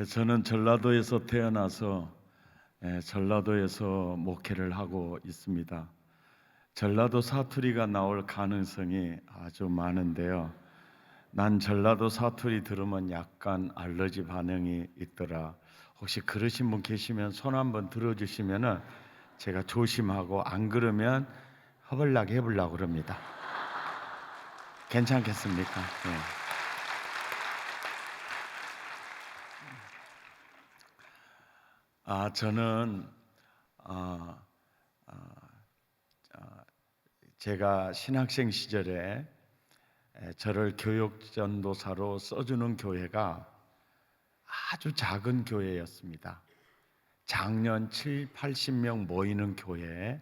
저는 전라도에서 태어나서 전라도에서 목회를 하고 있습니다. 전라도 사투리가 나올 가능성이 아주 많은데요. 난 전라도 사투리 들으면 약간 알러지 반응이 있더라. 혹시 그러신 분 계시면 손 한번 들어주시면은 제가 조심하고, 안 그러면 허벌나게 해보려고 그럽니다. 괜찮겠습니까? 네. 저는 아, 아, 아, 제가 신학생 시절에 저를 교육전도사로 써주는 교회가 아주 작은 교회였습니다. 작년 7, 80명 모이는 교회에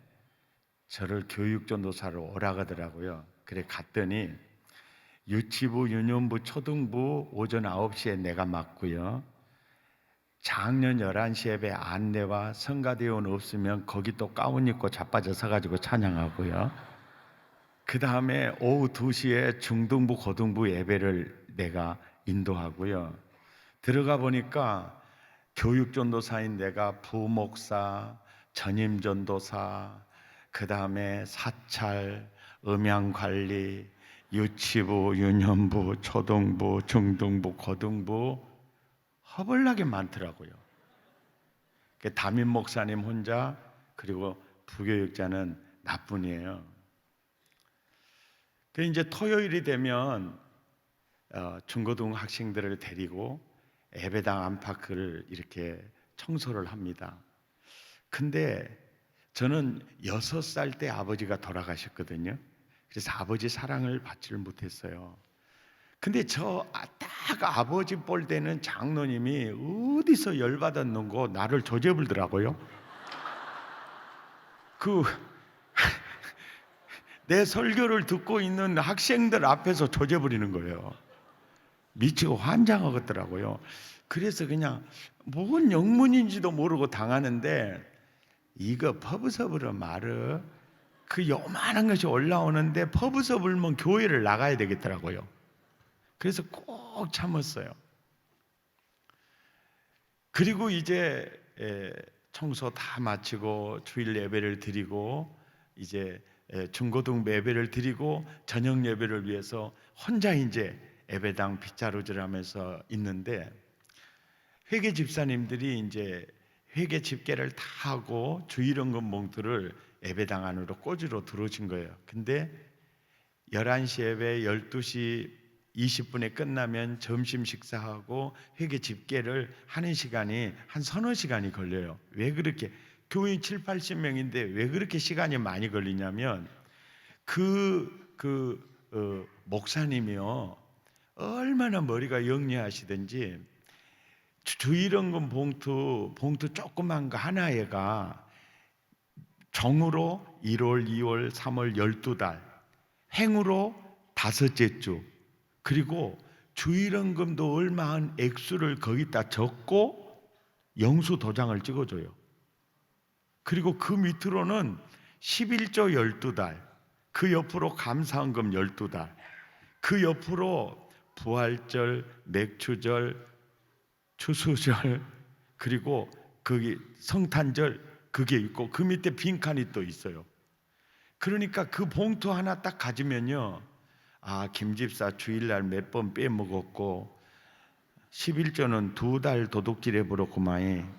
저를 교육전도사로 오라 하더라고요. 그래 갔더니 유치부, 유년부, 초등부 오전 9시에 내가 맡고요. 작년 11시 예배 안내와 성가대원 없으면 거기 또 가운 입고 자빠져 서가지고 찬양하고요. 그 다음에 오후 2시에 중등부, 고등부 예배를 내가 인도하고요. 들어가 보니까 교육전도사인 내가 부목사, 전임전도사, 그 다음에 사찰, 음향관리, 유치부, 유년부, 초등부, 중등부, 고등부 허벌나게 많더라고요. 담임 목사님 혼자, 그리고 부교육자는 나뿐이에요. 이제 토요일이 되면 중고등 학생들을 데리고 예배당 안팎을 이렇게 청소를 합니다. 근데 저는 6살 때 아버지가 돌아가셨거든요. 그래서 아버지 사랑을 받지를 못했어요. 근데 딱 아버지 볼 때는 장로님이 어디서 열받았는고 나를 조져불더라고요. 내 설교를 듣고 있는 학생들 앞에서 조져버리는 거예요. 미치고 환장하겠더라고요. 그래서 그냥 뭔 영문인지도 모르고 당하는데, 이거 퍼브서브로 말을 그 요만한 것이 올라오는데 퍼브서 불면 교회를 나가야 되겠더라고요. 그래서 꼭 참았어요. 그리고 이제 청소 다 마치고 주일 예배를 드리고 이제 중고등 예배를 드리고 저녁 예배를 위해서 혼자 이제 예배당 빗자루질 하면서 있는데, 회계 집사님들이 이제 회계 집계를 다 하고 주일원금 봉투를 예배당 안으로 꽂으러 들어오신 거예요. 근데 11시 예배 12시 20분에 끝나면 점심 식사하고 회계 집계를 하는 시간이 한 서너 시간이 걸려요. 왜 그렇게, 교인 7, 80명인데 왜 그렇게 시간이 많이 걸리냐면, 목사님이요, 얼마나 머리가 영리하시든지 주일원금 봉투 조그만 거 하나에가 정으로 1월, 2월, 3월 12달, 행으로 다섯째 주, 그리고 주일원금도 얼마 한 액수를 거기다 적고 영수 도장을 찍어줘요. 그리고 그 밑으로는 11조 12달, 그 옆으로 감사헌금 12달, 그 옆으로 부활절, 맥추절, 추수절, 그리고 거기 성탄절 그게 있고 그 밑에 빈칸이 또 있어요. 그러니까 그 봉투 하나 딱 가지면요, 김집사 주일날 몇 번 빼먹었고 11조는 2달 도둑질해 버렸구만,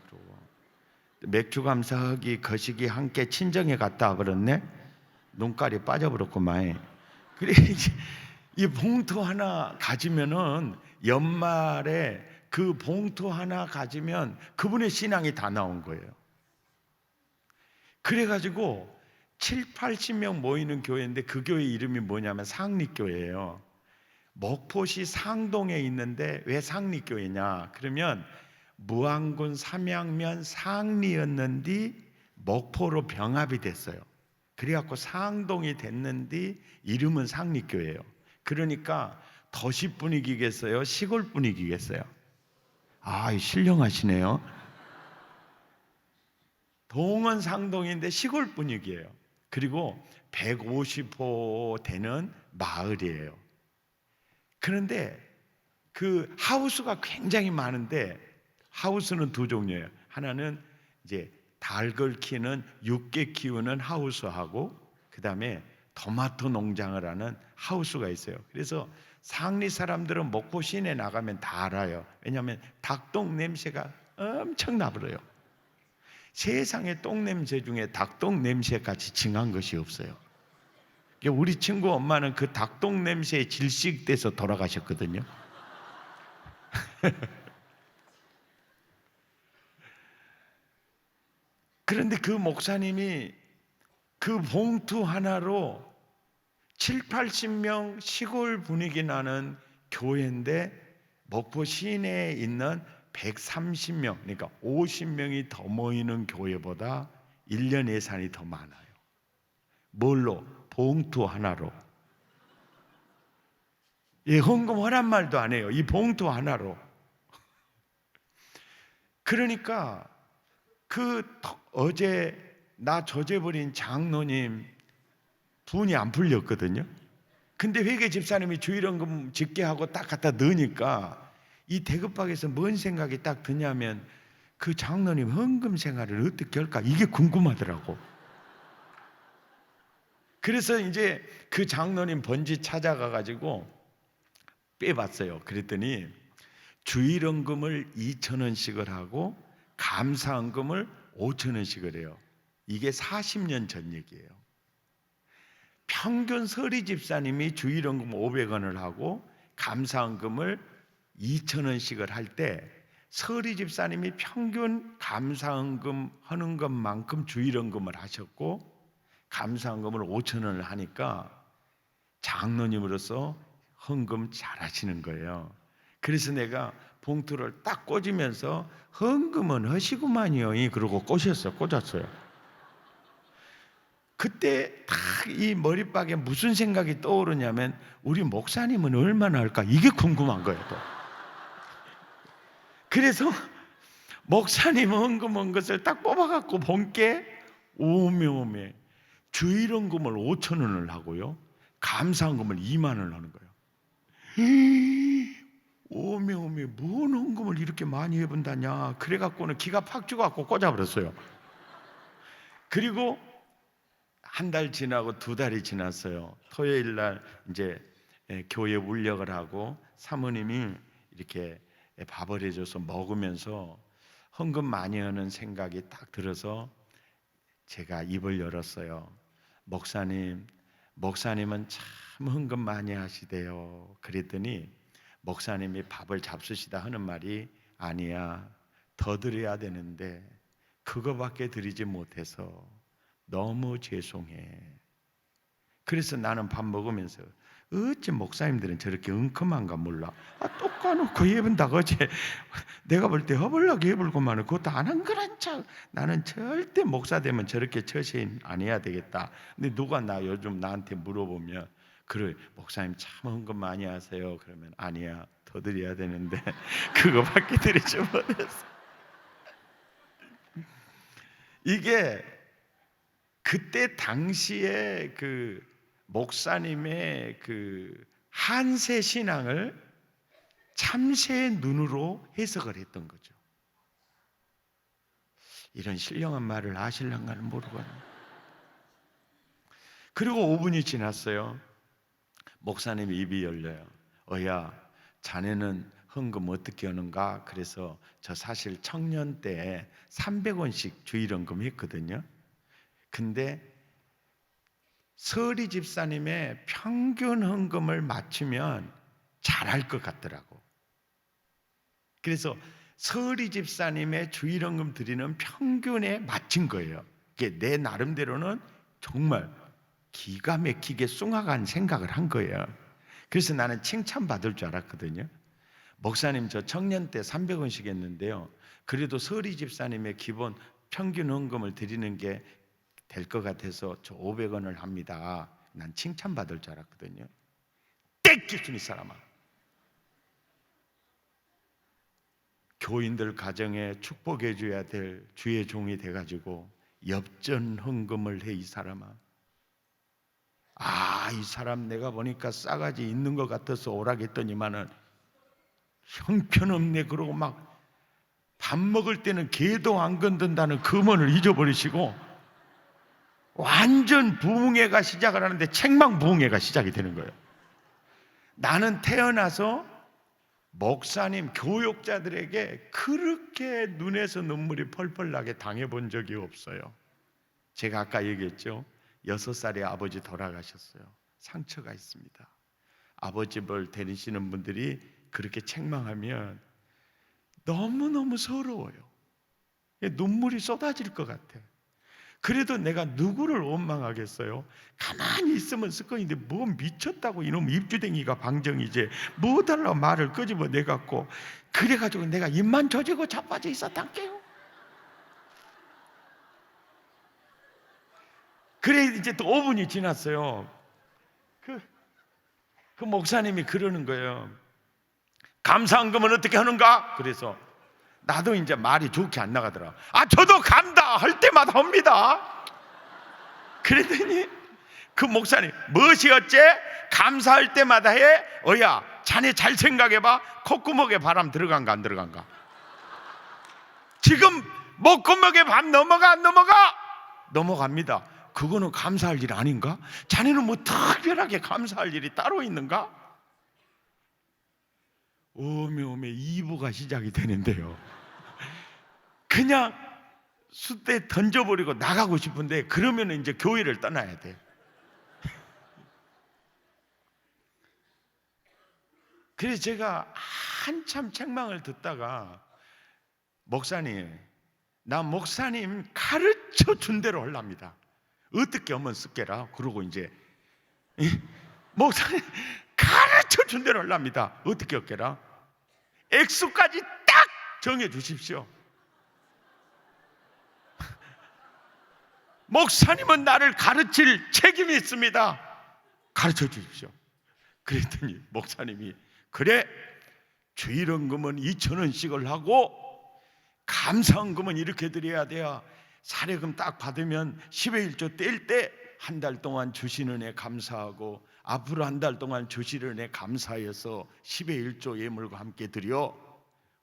맥주 감사하기 거시기 함께 친정에 갔다 와버렸네, 눈깔이 빠져버렸구만. 그래 이제 이 봉투 하나 가지면은 연말에 그 봉투 하나 가지면 그분의 신앙이 다 나온 거예요. 그래가지고 7, 80명 모이는 교회인데 그 교회 이름이 뭐냐면 상립교회예요. 목포시 상동에 있는데 왜 상립교회냐 그러면 무안군 삼양면 상리였는데 목포로 병합이 됐어요. 그래갖고 상동이 됐는데 이름은 상립교회예요. 그러니까 도시 분위기겠어요, 시골 분위기겠어요? 신령하시네요. 동은 상동인데 시골 분위기예요. 그리고 150호 되는 마을이에요. 그런데 그 하우스가 굉장히 많은데 하우스는 두 종류예요. 하나는 이제 닭을 키우는 육개 키우는 하우스하고 그다음에 토마토 농장을 하는 하우스가 있어요. 그래서 상리 사람들은 목포 시내 나가면 다 알아요. 왜냐하면 닭똥 냄새가 엄청 나버려요. 세상에 똥 냄새 중에 닭똥 냄새같이 징한 것이 없어요. 우리 친구 엄마는 그 닭똥 냄새에 질식돼서 돌아가셨거든요. 그런데 그 목사님이 그 봉투 하나로 7, 80명 시골 분위기 나는 교회인데 목포 시내에 있는 130명, 그러니까 50명이 더 모이는 교회보다 1년 예산이 더 많아요. 뭘로? 봉투 하나로. 예, 헌금 허란 말도 안 해요. 이 봉투 하나로. 그러니까 어제 나 조제버린 장로님 분이 안 풀렸거든요. 근데 회계 집사님이 주일헌금 짓게 하고 딱 갖다 넣으니까 이 대급박에서 뭔 생각이 딱 드냐면 그 장로님 헌금 생활을 어떻게 할까 이게 궁금하더라고. 그래서 이제 그 장로님 번지 찾아가 가지고 빼봤어요. 그랬더니 주일헌금을 2,000원씩을 하고 감사헌금을 5,000원씩을 해요. 이게 40년 전 얘기예요. 평균 서리 집사님이 주일헌금 500원을 하고 감사헌금을 2,000원씩을 할 때 서리 집사님이 평균 감사헌금 하는 것만큼 주일헌금을 하셨고 감사헌금을 5,000원을 하니까 장로님으로서 헌금 잘하시는 거예요. 그래서 내가 봉투를 딱 꽂으면서 헌금은 하시구만요 그러고 꽂았어요. 그때 딱 이 머릿박에 무슨 생각이 떠오르냐면 우리 목사님은 얼마나 할까 이게 궁금한 거예요. 또. 그래서 목사님 헌금한 것을 딱 뽑아갖고 본 게 오메오메 주일헌금을 5,000원을 하고요 감사헌금을 2만 원을 하는 거예요. 오메오메 뭔 헌금을 이렇게 많이 해본다냐. 그래갖고는 기가 팍 죽어갖고 꽂아버렸어요. 그리고 한 달 지나고 2달이 지났어요. 토요일 날 이제 교회 울력을 하고 사모님이 이렇게 밥을 해줘서 먹으면서 헌금 많이 하는 생각이 딱 들어서 제가 입을 열었어요. 목사님은 참 헌금 많이 하시대요. 그랬더니 목사님이 밥을 잡수시다 하는 말이 아니야 더 드려야 되는데 그거밖에 드리지 못해서 너무 죄송해. 그래서 나는 밥 먹으면서 어찌 목사님들은 저렇게 엉큼한가 몰라. 똑 까놓고 예분다고 어제 내가 볼 때 허벌나게 예불고만은 그것도 안 한 거란 척. 나는 절대 목사 되면 저렇게 처신 안 해야 되겠다. 근데 누가 나 요즘 나한테 물어보면 그래 목사님 참 헌금 많이 하세요. 그러면 아니야 더 드려야 되는데 그거밖에 드리지 못했어. 이게 그때 당시에 그 목사님의 그 한세 신앙을 참새의 눈으로 해석을 했던 거죠. 이런 신령한 말을 아실랑가는 모르거든요. 그리고 5분이 지났어요. 목사님 입이 열려요. 어야 자네는 헌금 어떻게 하는가? 그래서 저 사실 청년 때 300원씩 주일헌금 했거든요. 근데 서리 집사님의 평균 헌금을 맞추면 잘할 것 같더라고. 그래서 서리 집사님의 주일헌금 드리는 평균에 맞춘 거예요. 이게 내 나름대로는 정말 기가 막히게 숭악한 생각을 한 거예요. 그래서 나는 칭찬받을 줄 알았거든요. 목사님 저 청년 때 300원씩 했는데요. 그래도 서리 집사님의 기본 평균 헌금을 드리는 게 될 것 같아서 저 500원을 합니다. 난 칭찬받을 줄 알았거든요. 떼끼순 이 사람아. 교인들 가정에 축복해 줘야 될 주의 종이 돼가지고 엽전 헌금을 해. 이 사람아. 이 사람 내가 보니까 싸가지 있는 것 같아서 오라겠더니만은 형편없네 그러고 막 밥 먹을 때는 개도 안 건든다는 금언을 잊어버리시고 완전 부흥회가 시작을 하는데 책망 부흥회가 시작이 되는 거예요. 나는 태어나서 목사님, 교육자들에게 그렇게 눈에서 눈물이 펄펄 나게 당해본 적이 없어요. 제가 아까 얘기했죠. 6살에 아버지 돌아가셨어요. 상처가 있습니다. 아버지를 데리시는 분들이 그렇게 책망하면 너무너무 서러워요. 눈물이 쏟아질 것 같아. 그래도 내가 누구를 원망하겠어요? 가만히 있으면 습관인데 뭐 미쳤다고 이놈 입주댕이가 방정이지 뭐 달라고 말을 끄집어내갖고 그래가지고 내가 입만 조지고 자빠져 있었단게요. 그래 이제 또 5분이 지났어요. 그 목사님이 그러는 거예요. 감사한금은 어떻게 하는가? 그래서 나도 이제 말이 좋게 안 나가더라. 저도 감다 할 때마다 합니다. 그랬더니 그 목사님 무엇이 어째? 감사할 때마다 해? 어야 자네 잘 생각해봐. 콧구멍에 바람 들어간가 안 들어간가? 지금 목구멍에 밤 넘어가 안 넘어가? 넘어갑니다. 그거는 감사할 일 아닌가? 자네는 뭐 특별하게 감사할 일이 따로 있는가? 오메오메 2부가 시작이 되는데요. 그냥 숫대 던져버리고 나가고 싶은데 그러면 이제 교회를 떠나야 돼. 그래서 제가 한참 책망을 듣다가 목사님, 나 목사님 가르쳐 준 대로 하랍니다. 어떻게 하면 쓰게라? 그러고 이제 목사님 가르쳐 준 대로 하랍니다. 어떻게 할게라? 액수까지 딱 정해 주십시오. 목사님은 나를 가르칠 책임이 있습니다. 가르쳐 주십시오. 그랬더니 목사님이 그래 주일헌금은 2,000원씩을 하고 감사헌금은 이렇게 드려야 돼요. 사례금 딱 받으면 10의 1조 뗄 때 한 달 동안 주시는 애 감사하고 앞으로 한 달 동안 주시는 애 감사해서 10의 1조 예물과 함께 드려.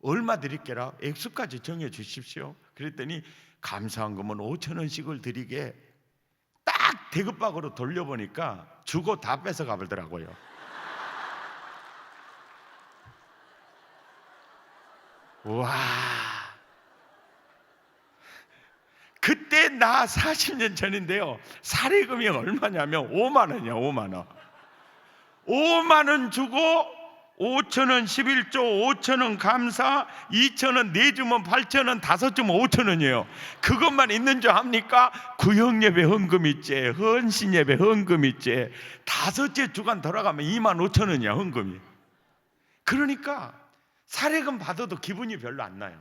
얼마 드릴게라? 액수까지 정해 주십시오. 그랬더니 감사헌금은 5,000원씩을 드리게 딱 대급박으로 돌려보니까 주고 다 뺏어가 버더라고요. 와, 그때 나 40년 전인데요. 사례금이 얼마냐면 5만 원이야. 5만 원. 5만 원 주고 5,000원 11조 5,000원 감사 2,000원 내주면 8,000원 5주면 5,000원이에요. 그것만 있는 줄 압니까? 구역예배 헌금 있지, 헌신예배 헌금 있지. 5째 주간 돌아가면 25,000원이야 헌금이. 그러니까 사례금 받아도 기분이 별로 안 나요.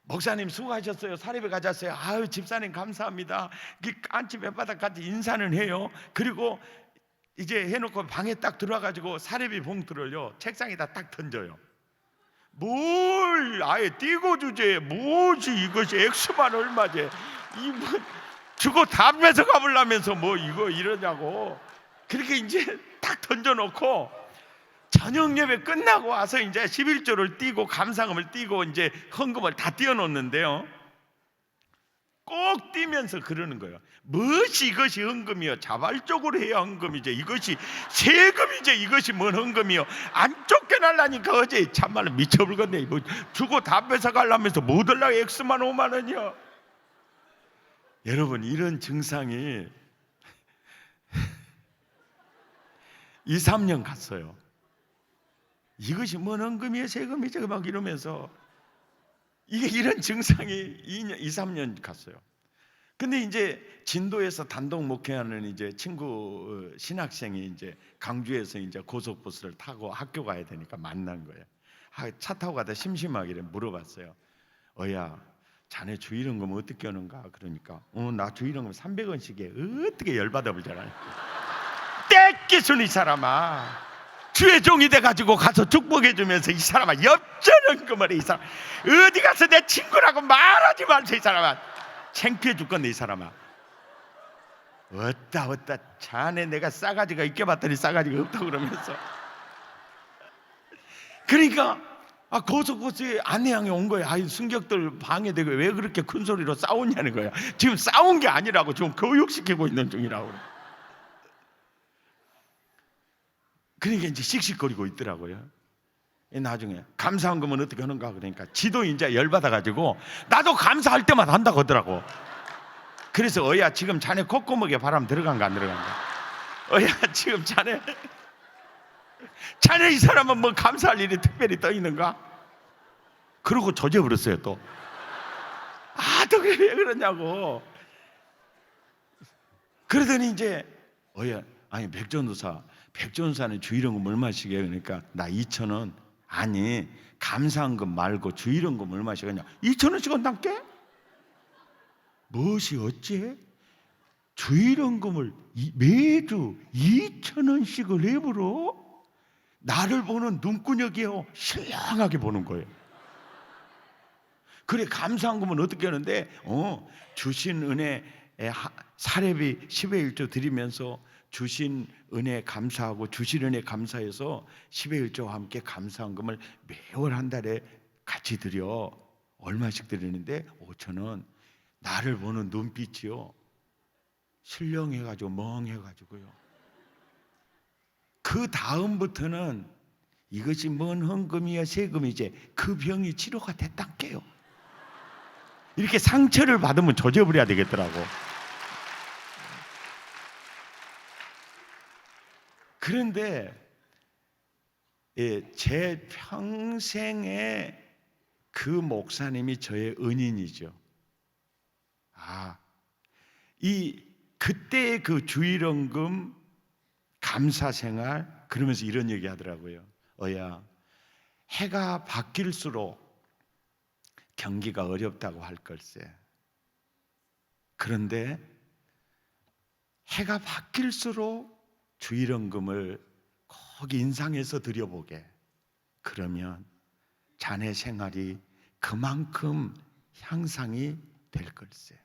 목사님 수고하셨어요. 사례비 가졌어요. 아유 집사님 감사합니다. 깐치 맨바닥까지 인사는 해요. 그리고 이제 해놓고 방에 딱 들어와가지고 사례비 봉투를요 책상에다 딱 던져요. 뭘 아예 띄고 주제. 뭐지 이것이 액수만 얼마지? 이거 주고 다 뺏어 가보려면서 뭐 이거 이러냐고. 그렇게 이제 딱 던져놓고 저녁 예배 끝나고 와서 이제 11조를 띄고 감사금을 띄고 이제 헌금을 다 띄워놓는데요. 꼭 띄면서 그러는 거예요. 무엇이 이것이 헌금이요? 자발적으로 해야 헌금이죠. 이것이 세금이죠. 이것이 뭔 헌금이요? 안 쫓겨날라니까 어제 참말로 미쳐버리겠네. 뭐 주고 다 뺏어가려면서 뭐 들라고 액수만 5만 원이요. 여러분 이런 증상이 2, 3년 갔어요. 이것이 뭔 헌금이에요? 세금이죠? 막 이러면서 이게 이런 증상이 2년, 2, 3년 갔어요. 근데 이제 진도에서 단독 목회하는 이제 친구 신학생이 이제 강주에서 이제 고속버스를 타고 학교 가야 되니까 만난 거예요. 차 타고 가다 심심하길래 물어봤어요. 어야, 자네 주일헌금 어떻게 하는가? 그러니까 나 주일헌금 300원씩 해. 어떻게 열받아 보잖아요. 떼끼순 이 사람아. 주의 종이 돼가지고 가서 축복해주면서 이 사람아 엽전헌금을 해. 이 사람 어디 가서 내 친구라고 말하지 말세. 이 사람아 창피해 죽겠네. 이 사람아 어따 자네 내가 싸가지가 있게 봤더니 싸가지가 없다고 그러면서 그러니까 고속버스에 안내양이 온 거야. 승객들 방해되고 왜 그렇게 큰 소리로 싸우냐는 거야. 지금 싸운 게 아니라고, 지금 교육시키고 있는 중이라고. 그러니까 이제 씩씩거리고 있더라고요. 나중에 감사헌금은 어떻게 하는가 그러니까 지도 이제 열받아가지고 나도 감사할 때마다 한다고 하더라고. 그래서 어야 지금 자네 콧구멍에 바람 들어간가 안 들어간가? 어야 지금 자네 이 사람은 뭐 감사할 일이 특별히 떠 있는가? 그러고 조져버렸어요 또. 어떻게 왜 그러냐고. 그러더니 이제 어야 아니 백전도사는 주일원금 얼마씩 해요? 그러니까 나 2,000원. 아니 감사헌금 말고 주일원금 얼마씩 하냐? 2,000원씩 한단께? 무엇이 어째? 주일원금을 매주 2,000원씩을 해버려? 나를 보는 눈구녕이요 신랑하게 보는 거예요. 그래 감사헌금은 어떻게 하는데 주신 은혜 사례비 10의 1조 드리면서 주신 은혜 감사하고 주신 은혜 감사해서 10의 1조와 함께 감사헌금을 매월 한 달에 같이 드려. 얼마씩 드리는데 5,000원. 나를 보는 눈빛이요 신령해가지고 멍해가지고요. 그 다음부터는 이것이 뭔 헌금이야 세금이지 그 병이 치료가 됐단께요. 이렇게 상처를 받으면 조져버려야 되겠더라고. 그런데 제 평생에 그 목사님이 저의 은인이죠. 그때의 그 주일원금 감사생활 그러면서 이런 얘기 하더라고요. 어야 해가 바뀔수록 경기가 어렵다고 할 걸세. 그런데 해가 바뀔수록 주일원금을 꼭 인상해서 드려보게. 그러면 자네 생활이 그만큼 향상이 될 걸세.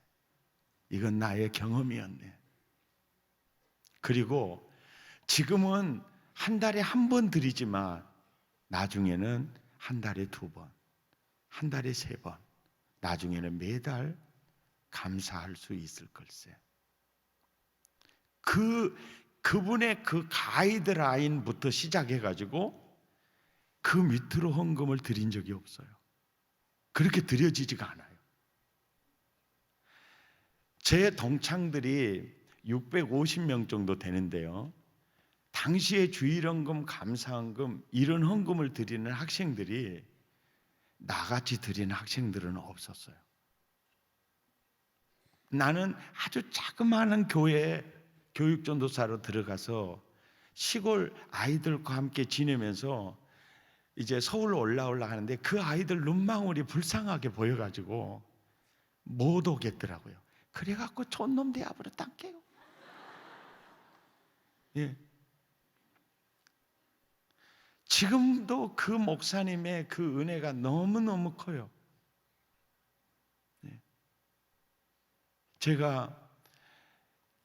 이건 나의 경험이었네. 그리고 지금은 한 달에 한 번 드리지만 나중에는 한 달에 2번, 한 달에 3번, 나중에는 매달 감사할 수 있을 걸세. 그분의 그 가이드라인부터 시작해가지고 그 밑으로 헌금을 드린 적이 없어요. 그렇게 드려지지가 않아요. 제 동창들이 650명 정도 되는데요. 당시에 주일헌금, 감사헌금 이런 헌금을 드리는 학생들이 나같이 드리는 학생들은 없었어요. 나는 아주 자그마한 교회에 교육전도사로 들어가서 시골 아이들과 함께 지내면서 이제 서울로 올라오려 하는데 그 아이들 눈망울이 불쌍하게 보여가지고 못 오겠더라고요. 그래갖고 촌놈 되어버렸단게요. 예. 지금도 그 목사님의 그 은혜가 너무너무 커요. 예. 제가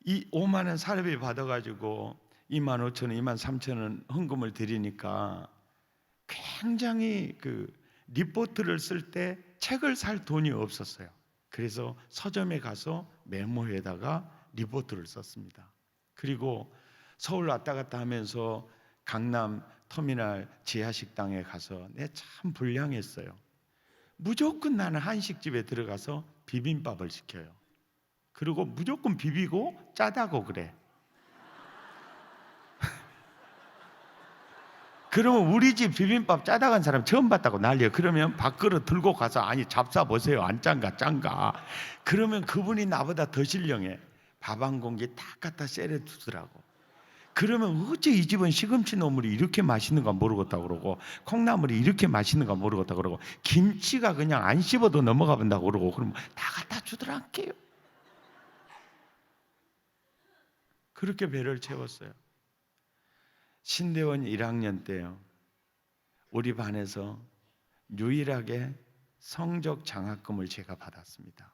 이 5만 원 사례비 받아가지고 25,000원, 23,000원 헌금을 드리니까 굉장히 그 리포트를 쓸 때 책을 살 돈이 없었어요. 그래서 서점에 가서 메모에다가 리포트를 썼습니다. 그리고 서울 왔다 갔다 하면서 강남 터미널 지하식당에 가서 참 불량했어요. 무조건 나는 한식집에 들어가서 비빔밥을 시켜요. 그리고 무조건 비비고 짜다고 그래. 그러면 우리 집 비빔밥 짜다 간 사람 처음 봤다고 난리예요. 그러면 밥그릇 들고 가서 아니 잡사 보세요. 안 짠가 짠가. 그러면 그분이 나보다 더 신령해. 밥 한 공기 딱 갖다 썰어 두더라고. 그러면 어째 이 집은 시금치 나물이 이렇게 맛있는가 모르겠다 그러고 콩나물이 이렇게 맛있는가 모르겠다 그러고 김치가 그냥 안 씹어도 넘어가 본다고 그러고 그러면 다 갖다 주더란게요. 그렇게 배를 채웠어요. 신대원 1학년 때요. 우리 반에서 유일하게 성적 장학금을 제가 받았습니다.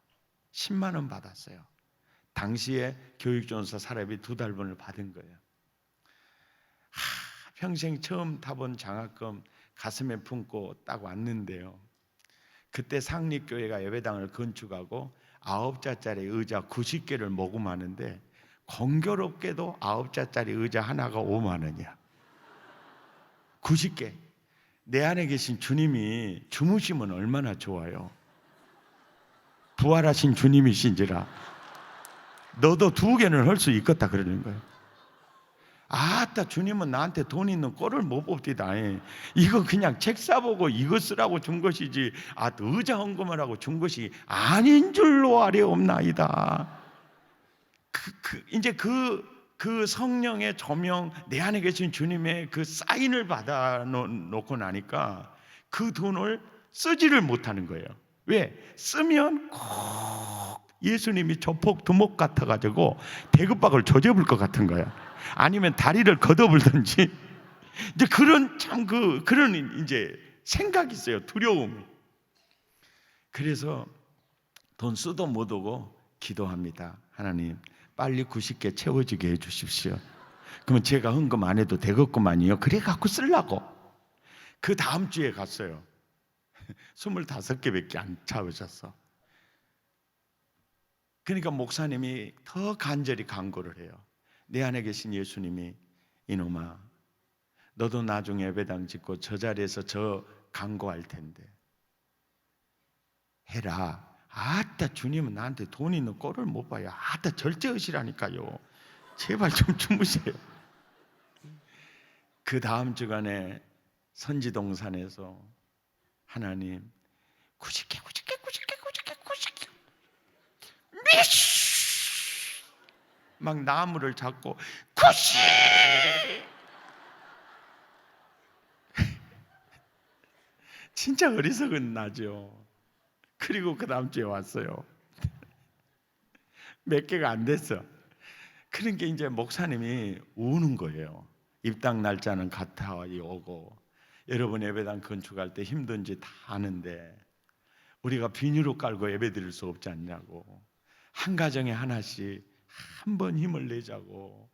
10만 원 받았어요. 당시에 교육전도사 사례비 2달분을 받은 거예요. 평생 처음 타본 장학금 가슴에 품고 딱 왔는데요. 그때 상립교회가 예배당을 건축하고 9자짜리 의자 90개를 모금하는데 공교롭게도 9자짜리 의자 하나가 5만 원이야. 90개. 내 안에 계신 주님이 주무시면 얼마나 좋아요. 부활하신 주님이신지라 너도 2개는 할 수 있겠다 그러는 거예요. 아따, 주님은 나한테 돈 있는 꼴을 못 봅디다. 이거 그냥 책 사보고 이거 쓰라고 준 것이지, 의자 헌금을 하고 준 것이 아닌 줄로 아뢰옵나이다. 이제 그 성령의 조명, 내 안에 계신 주님의 그 사인을 받아 놓고 나니까 그 돈을 쓰지를 못하는 거예요. 왜? 쓰면 꼭 예수님이 조폭 두목 같아가지고 대급박을 조져볼 것 같은 거야. 아니면 다리를 걷어불든지 이제 그런 그런 이제 생각이 있어요. 두려움. 그래서 돈 쓰도 못 오고 기도합니다. 하나님, 빨리 90개 채워지게 해주십시오. 그러면 제가 헌금 안 해도 되겠구만요. 그래 갖고 쓰려고. 그 다음 주에 갔어요. 25개밖에 안 채워졌어. 그러니까 목사님이 더 간절히 간구를 해요. 내 안에 계신 예수님이 이놈아, 너도 나중에 예배당 짓고 저 자리에서 저 간구할 텐데 해라. 아따, 주님은 나한테 돈 있는 꼴을 못 봐요. 아따, 절제하시라니까요. 제발 좀 주무세요. 그 다음 주간에 선지동산에서 하나님 90개 미쉬 막 나무를 잡고 90 진짜 어리석은 나죠. 그리고 그 다음 주에 왔어요. 몇 개가 안 됐어. 그러니까 이제 목사님이 우는 거예요. 입당 날짜는 가까이 오고 여러분 예배당 건축할 때 힘든지 다 아는데 우리가 비닐로 깔고 예배 드릴 수 없지 않냐고. 한 가정에 하나씩 한 번 힘을 내자고.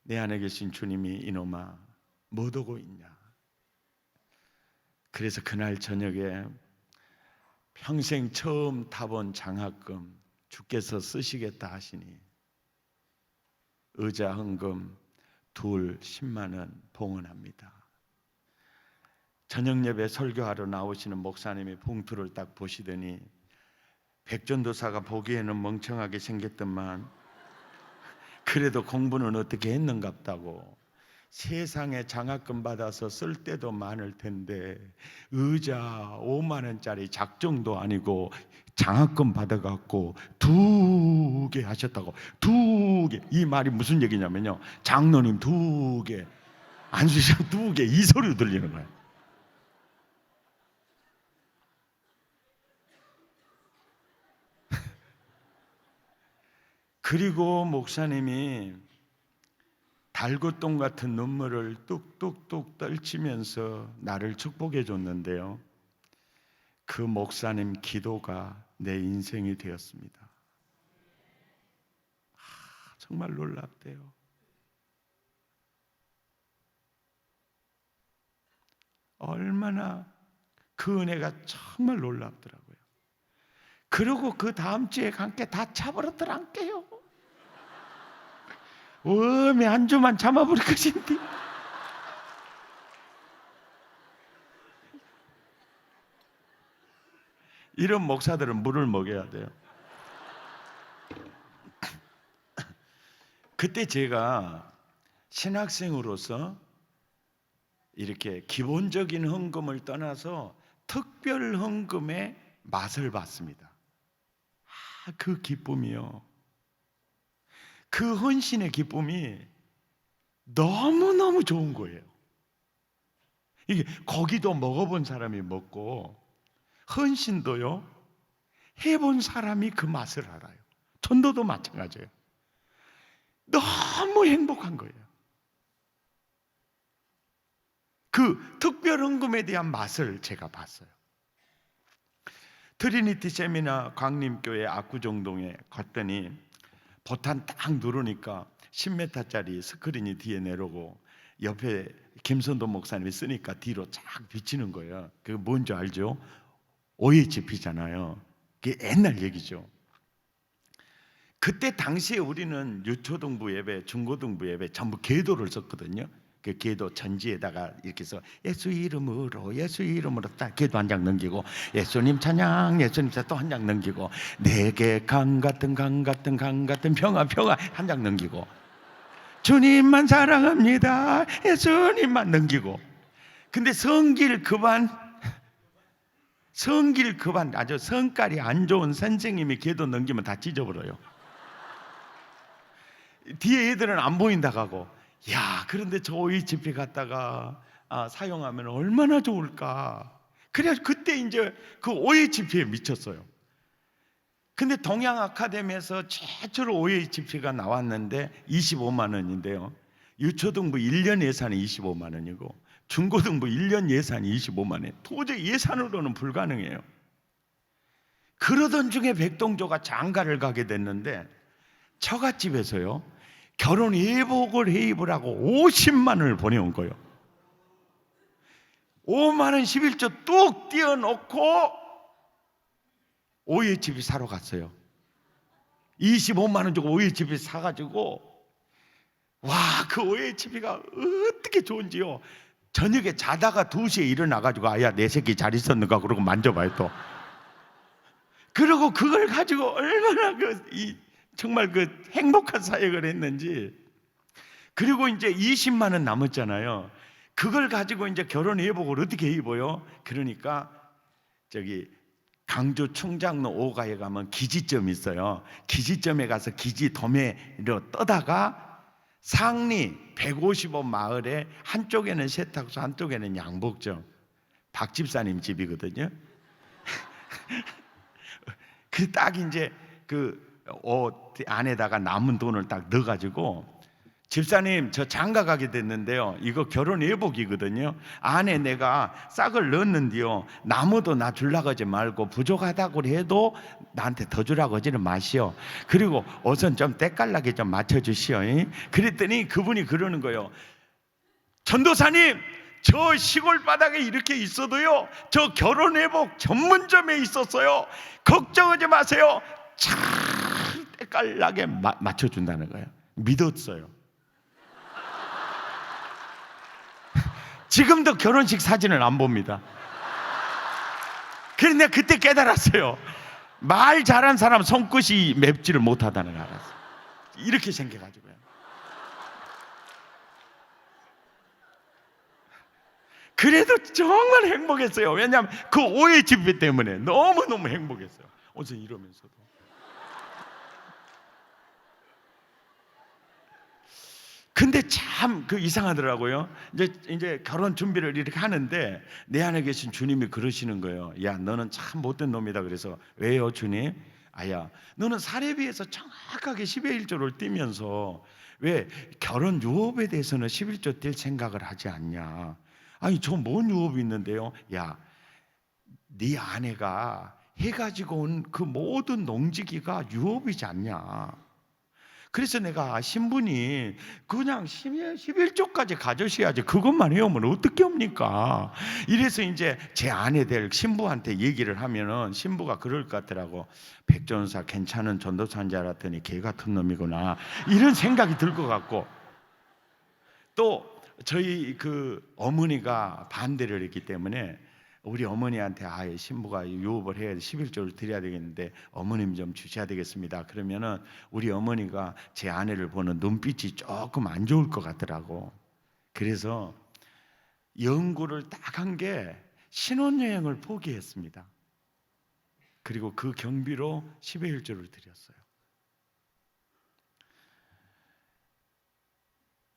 내 안에 계신 주님이 이놈아 못 오고 있냐. 그래서 그날 저녁에 평생 처음 타본 장학금 주께서 쓰시겠다 하시니 의자 헌금 둘 10만 원 봉헌합니다. 저녁 예배 설교하러 나오시는 목사님이 봉투를 딱 보시더니 백전도사가 보기에는 멍청하게 생겼더만 그래도 공부는 어떻게 했는갑다고. 세상에 장학금 받아서 쓸 때도 많을 텐데 의자 5만 원짜리 작정도 아니고 장학금 받아갖고 2개 하셨다고. 2개. 이 말이 무슨 얘기냐면요, 장로님 2개, 안수장 2개, 이 소리로 들리는 거예요. 그리고 목사님이 달굣똥 같은 눈물을 뚝뚝뚝 떨치면서 나를 축복해 줬는데요, 그 목사님 기도가 내 인생이 되었습니다. 정말 놀랍대요. 얼마나 그 은혜가 정말 놀랍더라고요. 그리고 그 다음 주에 함께 다 차버렸더란게요. 왜 한 주만 참아버릴 것인데. 이런 목사들은 물을 먹여야 돼요. 그때 제가 신학생으로서 이렇게 기본적인 헌금을 떠나서 특별 헌금의 맛을 봤습니다. 그 기쁨이요, 그 헌신의 기쁨이 너무너무 좋은 거예요. 이게 고기도 먹어본 사람이 먹고 헌신도요 해본 사람이 그 맛을 알아요. 전도도 마찬가지예요. 너무 행복한 거예요. 그 특별 헌금에 대한 맛을 제가 봤어요. 트리니티 세미나 광림교회 압구정동에 갔더니 버튼 딱 누르니까 10m짜리 스크린이 뒤에 내려오고 옆에 김선도 목사님이 쓰니까 뒤로 쫙 비치는 거예요. 그게 뭔지 알죠? OHP잖아요. 그게 옛날 얘기죠. 그때 당시에 우리는 유초등부 예배, 중고등부 예배 전부 계도를 썼거든요. 그 계도 전지에다가 이렇게 해서 예수 이름으로 딱 계도 한 장 넘기고, 예수님 찬양, 예수님 찬양 또 한 장 넘기고, 내게 강 같은 평화 한 장 넘기고, 주님만 사랑합니다, 예수님만 넘기고. 근데 성길 급한 아주 성깔이 안 좋은 선생님이 계도 넘기면 다 찢어버려요. 뒤에 애들은 안 보인다 가고, 야, 그런데 저 OHP 갖다가 사용하면 얼마나 좋을까. 그래야 그때 이제 그 OHP에 미쳤어요. 근데 동양 아카데미에서 최초로 OHP가 나왔는데 25만 원인데요. 유초등부 1년 예산이 25만 원이고 중고등부 1년 예산이 25만 원. 도저히 예산으로는 불가능해요. 그러던 중에 백동조가 장가를 가게 됐는데 처갓집에서요, 결혼 예복을 해입을 하고 50만 원을 보내온 거예요. 5만 원 11조 뚝 띄워놓고 OHP 사러 갔어요. 25만 원 주고 OHP 사가지고, 와, 그 OHP가 어떻게 좋은지요. 저녁에 자다가 2시에 일어나가지고, 아야 내 새끼 잘 있었는가 그러고 만져봐요 또. 그리고 그걸 가지고 얼마나 정말 그 행복한 사역을 했는지. 그리고 이제 20만 원 남았잖아요. 그걸 가지고 이제 결혼 예복을 어떻게 입어요? 그러니까 저기 강주 충장로 5가에 가면 기지점이 있어요. 기지점에 가서 기지 도매로 떠다가 상리 155 마을에 한쪽에는 세탁소, 한쪽에는 양복점. 박 집사님 집이거든요. 그 딱 이제 그 옷 안에다가 남은 돈을 딱 넣어가지고, 집사님 저 장가 가게 됐는데요, 이거 결혼 예복이거든요. 안에 내가 싹을 넣었는데요, 나무도 나 주려고 하지 말고 부족하다고 해도 나한테 더 주라고 하지는 마시오. 그리고 옷은 좀 때깔나게 좀 맞춰주시오. 그랬더니 그분이 그러는 거예요. 전도사님, 저 시골 바닥에 이렇게 있어도요, 저 결혼 예복 전문점에 있었어요. 걱정하지 마세요. 잘 때깔나게 맞춰준다는 거예요. 믿었어요. 지금도 결혼식 사진을 안 봅니다. 그런데 내가 그때 깨달았어요. 말 잘한 사람 손끝이 맵지를 못하다는 걸 알았어요. 이렇게 생겨가지고요. 그래도 정말 행복했어요. 왜냐하면 그 OHP 때문에 너무너무 행복했어요. 어제 이러면서도. 근데 참 그 이상하더라고요. 이제 결혼 준비를 이렇게 하는데 내 안에 계신 주님이 그러시는 거예요. 야, 너는 참 못된 놈이다. 그래서 왜요, 주님? 아야, 너는 사례비에서 정확하게 10의 1조를 떼면서 왜 결혼 유업에 대해서는 11조 뗄 생각을 하지 않냐? 아니, 저 뭔 유업이 있는데요? 야, 네 아내가 해가지고 온 그 모든 농지기가 유업이지 않냐? 그래서 내가 신부님 그냥 11조까지 가져셔야지, 그것만 해오면 어떻게 합니까? 이래서 이제 제 아내 될 신부한테 얘기를 하면은 신부가 그럴 것 같더라고. 백전사 괜찮은 전도사인 줄 알았더니 개 같은 놈이구나, 이런 생각이 들 것 같고, 또 저희 그 어머니가 반대를 했기 때문에 우리 어머니한테 신부가 유업을 해야 돼, 11조를 드려야 되겠는데 어머님 좀 주셔야 되겠습니다. 그러면은 우리 어머니가 제 아내를 보는 눈빛이 조금 안 좋을 것 같더라고. 그래서 연구를 딱 한 게 신혼여행을 포기했습니다. 그리고 그 경비로 10의 1조를 드렸어요.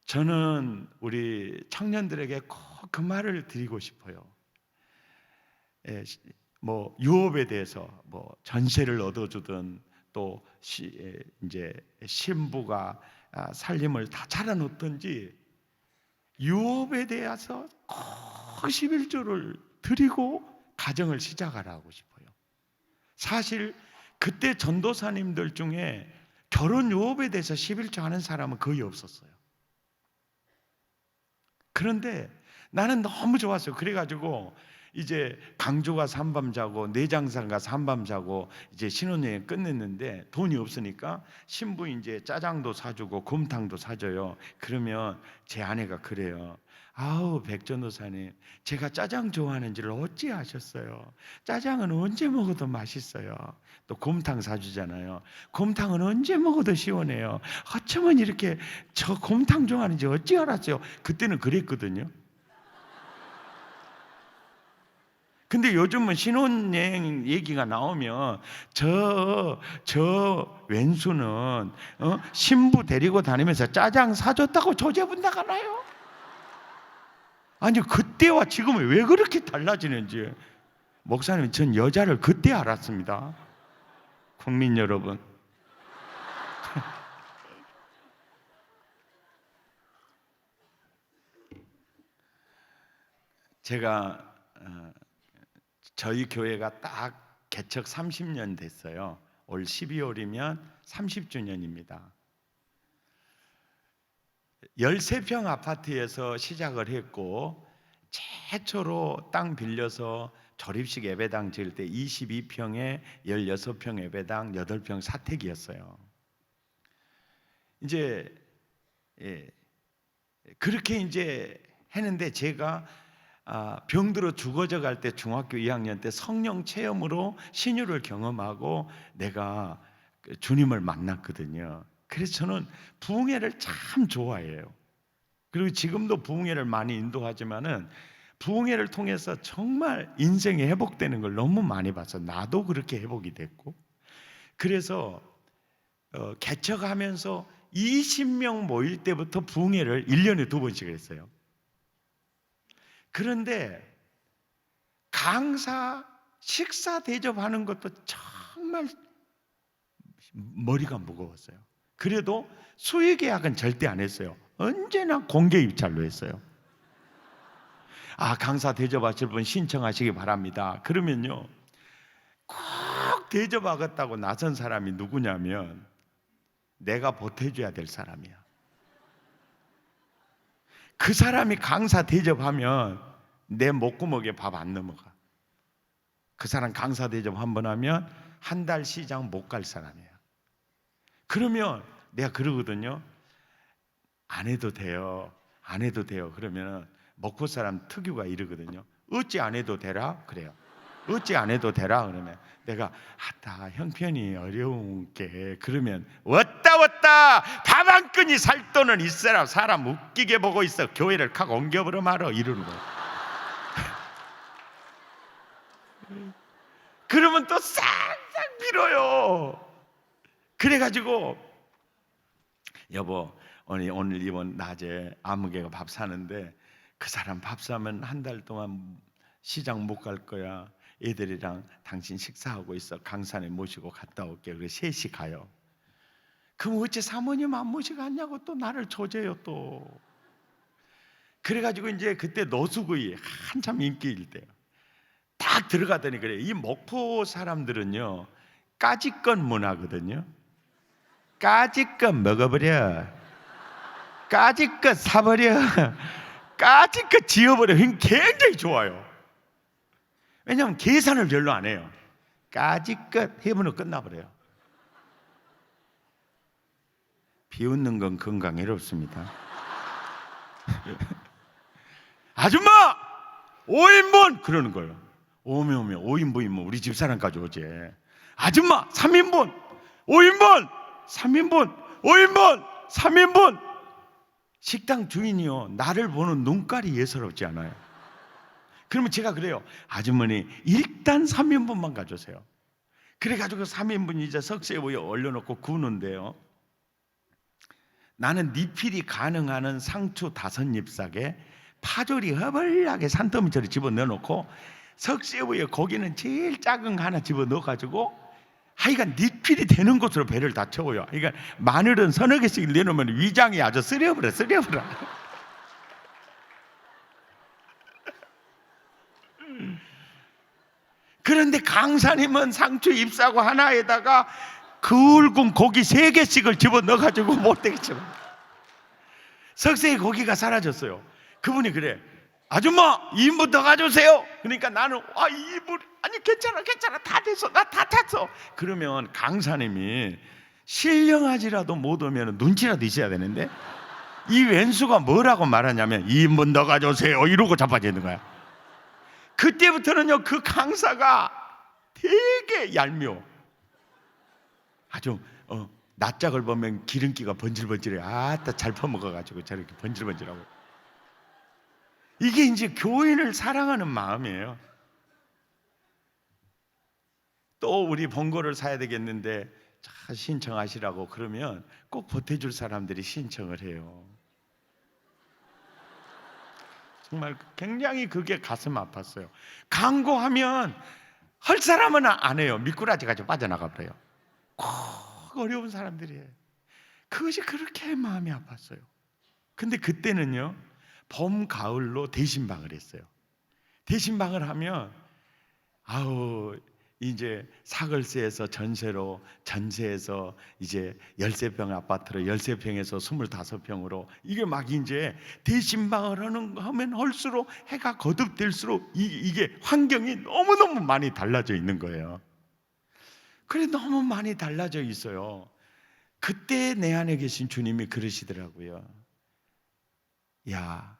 저는 우리 청년들에게 꼭 그 말을 드리고 싶어요. 뭐 유업에 대해서 뭐 전세를 얻어주든 또 이제 신부가 살림을 다 차려놓든지 유업에 대해서 꼭 11조를 드리고 가정을 시작하라고 싶어요. 사실 그때 전도사님들 중에 결혼 유업에 대해서 11조 하는 사람은 거의 없었어요. 그런데 나는 너무 좋았어요. 그래가지고 이제 강주 가서 한밤 자고 내장산 가서 한밤 자고 이제 신혼여행 끝냈는데 돈이 없으니까 신부 이제 짜장도 사주고 곰탕도 사줘요. 그러면 제 아내가 그래요. 아우 백전도사님, 제가 짜장 좋아하는 줄 어찌 아셨어요? 짜장은 언제 먹어도 맛있어요. 또 곰탕 사주잖아요. 곰탕은 언제 먹어도 시원해요. 어쩌면 이렇게 저 곰탕 좋아하는지 어찌 알았어요? 그때는 그랬거든요. 근데 요즘은 신혼여행 얘기가 나오면 저 왼수는 신부 데리고 다니면서 짜장 사줬다고 조제분 나가나요? 아니 그때와 지금은 왜 그렇게 달라지는지 목사님, 전 여자를 그때 알았습니다. 국민 여러분, 제가 저희 교회가 딱 개척 30년 됐어요. 올 12월이면 30주년입니다. 13평 아파트에서 시작을 했고 최초로 땅 빌려서 조립식 예배당 지을 때 22평에 16평 예배당 8평 사택이었어요. 이제 그렇게 이제 했는데 제가 병들어 죽어져 갈 때 중학교 2학년 때 성령 체험으로 신유를 경험하고 내가 주님을 만났거든요. 그래서 저는 부흥회를 참 좋아해요. 그리고 지금도 부흥회를 많이 인도하지만은 부흥회를 통해서 정말 인생이 회복되는 걸 너무 많이 봐서 나도 그렇게 회복이 됐고, 그래서 개척하면서 20명 모일 때부터 부흥회를 1년에 2번씩 했어요. 그런데 강사 식사 대접하는 것도 정말 머리가 무거웠어요. 그래도 수의 계약은 절대 안 했어요. 언제나 공개 입찰로 했어요. 강사 대접하실 분 신청하시기 바랍니다. 그러면요, 꼭 대접하겠다고 나선 사람이 누구냐면 내가 보태줘야 될 사람이야. 그 사람이 강사 대접하면 내 목구멍에 밥 안 넘어가. 그 사람 강사 대접 한번 하면 한 달 시장 못 갈 사람이야. 그러면 내가 그러거든요. 안 해도 돼요. 안 해도 돼요. 그러면 목포 사람 특유가 이러거든요. 어찌 안 해도 되라? 그래요. 어찌 안 해도 되라? 그러면 내가 다 형편이 어려운 게, 그러면 왔다 밥 한 끈이 살 돈은 있어라. 사람 웃기게 보고 있어. 교회를 칵 옮겨버려 말어. 이러는 거예요. 그러면 또 싹싹 빌어요. 그래가지고 여보, 오늘 이번 낮에 아무개가 밥 사는데 그 사람 밥 사면 한 달 동안 시장 못 갈 거야. 애들이랑 당신 식사하고 있어. 강산에 모시고 갔다 올게. 그래서 셋이 가요. 그럼 어째 사모님 안 모시고 갔냐고 또 나를 조져요 또. 그래가지고 이제 그때 노수구이 한참 인기일 때요. 딱 들어가더니 그래요. 이 목포 사람들은요 까짓것 문화거든요. 까짓것 먹어버려, 까짓것 사버려, 까짓것 지어버려. 굉장히 좋아요. 왜냐하면 계산을 별로 안 해요. 까짓것 해보면 끝나버려요. 비웃는 건 건강에 이롭습니다. 아줌마 5인분 그러는 거예요. 오면 5인분이면 우리 집사람까지 오지. 아줌마 3인분 5인분 3인분 5인분 3인분. 식당 주인이요 나를 보는 눈깔이 예사롭지 않아요. 그러면 제가 그래요. 아주머니 일단 3인분만 가져오세요. 그래가지고 3인분 이제 석쇠에 올려놓고 구우는데요, 나는 리필이 가능한 상추 5잎사에 파절이 허벌나게 산더미처럼 집어넣어놓고 석쇠 위에 고기는 제일 작은 거 하나 집어넣어가지고 하여간 리필이 되는 곳으로 배를 다 채워요. 그러니까 마늘은 서너 개씩 내놓으면 위장이 아주 쓰려버려. 그런데 강사님은 상추 잎사고 하나에다가 굵은 고기 3개씩을 집어넣어가지고 못 되겠죠. 석쇠의 고기가 사라졌어요. 그분이 그래, 아줌마 2인분 더 가져오세요. 그러니까 나는 2인분 아니 괜찮아 다 됐어, 나 다 탔어. 그러면 강사님이 신령하지라도 못 오면 눈치라도 있어야 되는데 이 왼수가 뭐라고 말하냐면 2인분 더 가져오세요 이러고 자빠지는 거야. 그때부터는요 그 강사가 되게 얄미워. 아주 낯짝을 보면 기름기가 번질번질해. 아따 잘 퍼먹어가지고 저렇게 번질번질하고. 이게 이제 교인을 사랑하는 마음이에요. 또 우리 본거를 사야 되겠는데 자, 신청하시라고 그러면 꼭 보태줄 사람들이 신청을 해요. 정말 굉장히 그게 가슴 아팠어요. 광고하면 할 사람은 안 해요. 미꾸라지 가지고 빠져나가 버려요. 꼭 어려운 사람들이 해요. 그것이 그렇게 마음이 아팠어요. 근데 그때는요 봄, 가을로 대신방을 했어요. 대신방을 하면 이제 사글세에서 전세에서 이제 13평 아파트로 13평에서 25평으로 이게 막 이제 대신방을 하면 할수록 해가 거듭될수록 이게 환경이 너무너무 많이 달라져 있는 거예요. 그래 너무 많이 달라져 있어요. 그때 내 안에 계신 주님이 그러시더라고요. 야,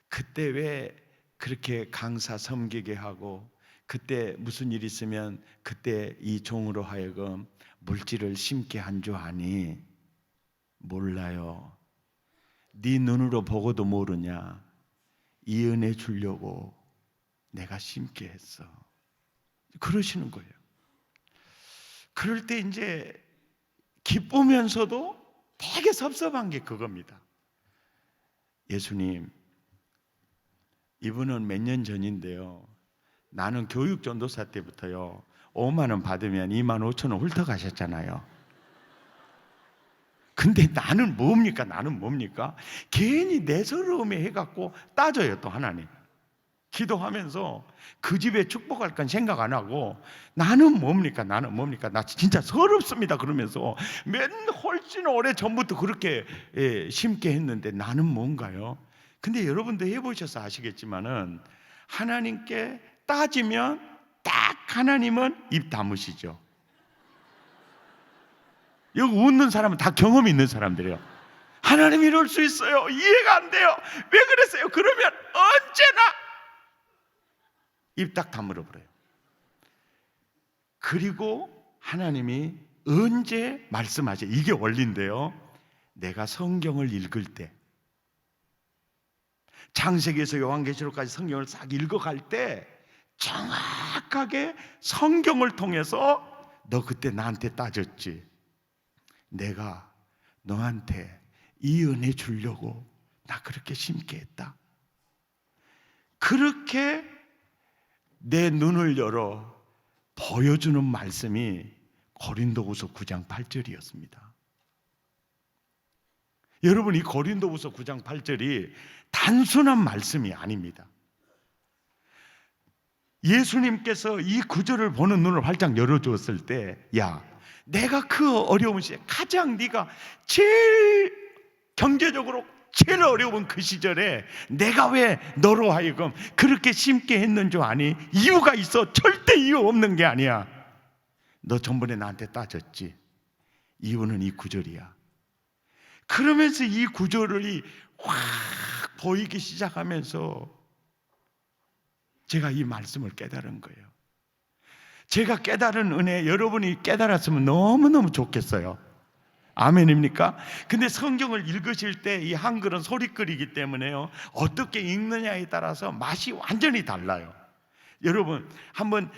그때 왜 그렇게 강사 섬기게 하고 그때 무슨 일 있으면 그때 이 종으로 하여금 물질을 심게 한 줄 아니? 몰라요. 네 눈으로 보고도 모르냐? 이 은혜 주려고 내가 심게 했어. 그러시는 거예요. 그럴 때 이제 기쁘면서도 되게 섭섭한 게 그겁니다. 예수님, 이분은 몇 년 전인데요 나는 교육 전도사 때부터요 5만 원 받으면 2만 5천 원 훑어가셨잖아요. 근데 나는 뭡니까? 괜히 내서러움에 해갖고 따져요. 또 하나님 기도하면서 그 집에 축복할 건 생각 안 하고 나는 뭡니까? 나 진짜 서럽습니다. 그러면서 훨씬 오래 전부터 그렇게 심게 했는데 나는 뭔가요? 근데 여러분도 해보셔서 아시겠지만은 하나님께 따지면 딱 하나님은 입 다무시죠. 여기 웃는 사람은 다 경험이 있는 사람들이에요. 하나님 이럴 수 있어요. 이해가 안 돼요. 왜 그랬어요? 그러면 언제나 입 딱 다물어 버려요. 그리고 하나님이 언제 말씀하세요? 이게 원리인데요. 내가 성경을 읽을 때 창세기에서 요한계시록까지 성경을 싹 읽어갈 때 정확하게 성경을 통해서 너 그때 나한테 따졌지. 내가 너한테 이 은혜 주려고 나 그렇게 심게 했다. 그렇게 내 눈을 열어 보여주는 말씀이 고린도후서 9장 8절이었습니다. 여러분 이 고린도후서 9장 8절이 단순한 말씀이 아닙니다. 예수님께서 이 구절을 보는 눈을 활짝 열어주었을 때 야, 내가 그 어려운 시대 가장 네가 제일 경제적으로 제일 어려운 그 시절에 내가 왜 너로 하여금 그렇게 심게 했는 줄 아니? 이유가 있어. 절대 이유 없는 게 아니야. 너 전번에 나한테 따졌지. 이유는 이 구절이야. 그러면서 이 구절이 확 보이기 시작하면서 제가 이 말씀을 깨달은 거예요. 제가 깨달은 은혜 여러분이 깨달았으면 너무너무 좋겠어요. 아멘입니까? 근데 성경을 읽으실 때 이 한글은 소리글이기 때문에요 어떻게 읽느냐에 따라서 맛이 완전히 달라요. 여러분 한번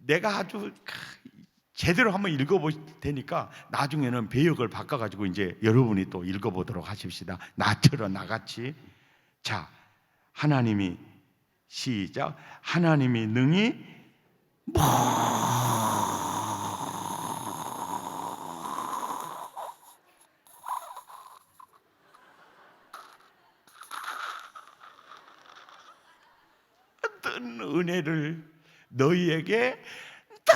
내가 아주 제대로 한번 읽어보실 테니까 나중에는 배역을 바꿔가지고 이제 여러분이 또 읽어보도록 하십시다. 나처럼 나같이. 자, 하나님이 시작. 하나님이 능히 모든 은혜를 너희에게 다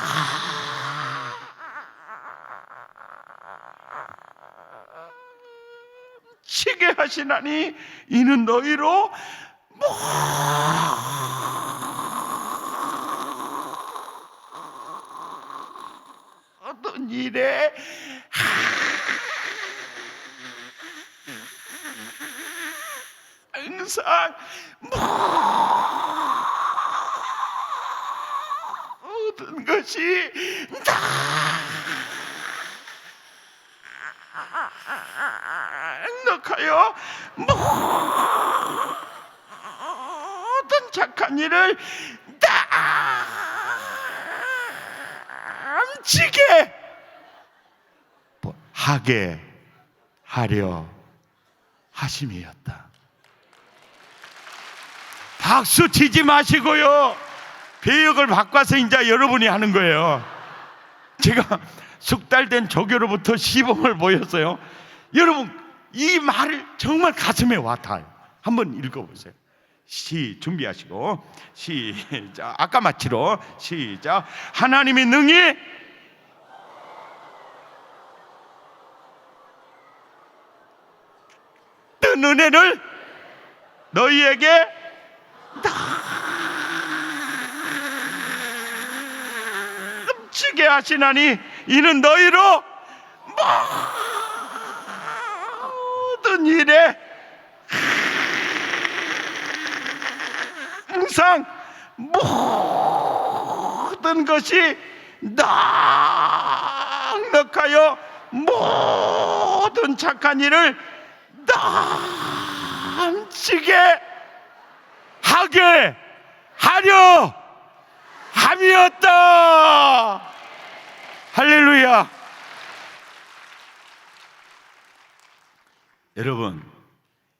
치게 하시나니 이는 너희로 모든 일에 항상 모든 것이 넉하여 모든 착한 일을 남치게 하게 하려 하심이었다. 박수 치지 마시고요, 배역을 바꿔서 이제 여러분이 하는 거예요. 제가 숙달된 조교로부터 시범을 보였어요. 여러분, 이 말을 정말 가슴에 와닿아요. 한번 읽어보세요. 준비하시고 시작. 아까 마치로 시작. 하나님이 능히 뜬 은혜를 너희에게 넘치게 하시나니 이는 너희로 모든 일에 항상 모든 것이 넉넉하여 모든 착한 일을 넘치게 하게 하려 함이었다. 할렐루야. 여러분,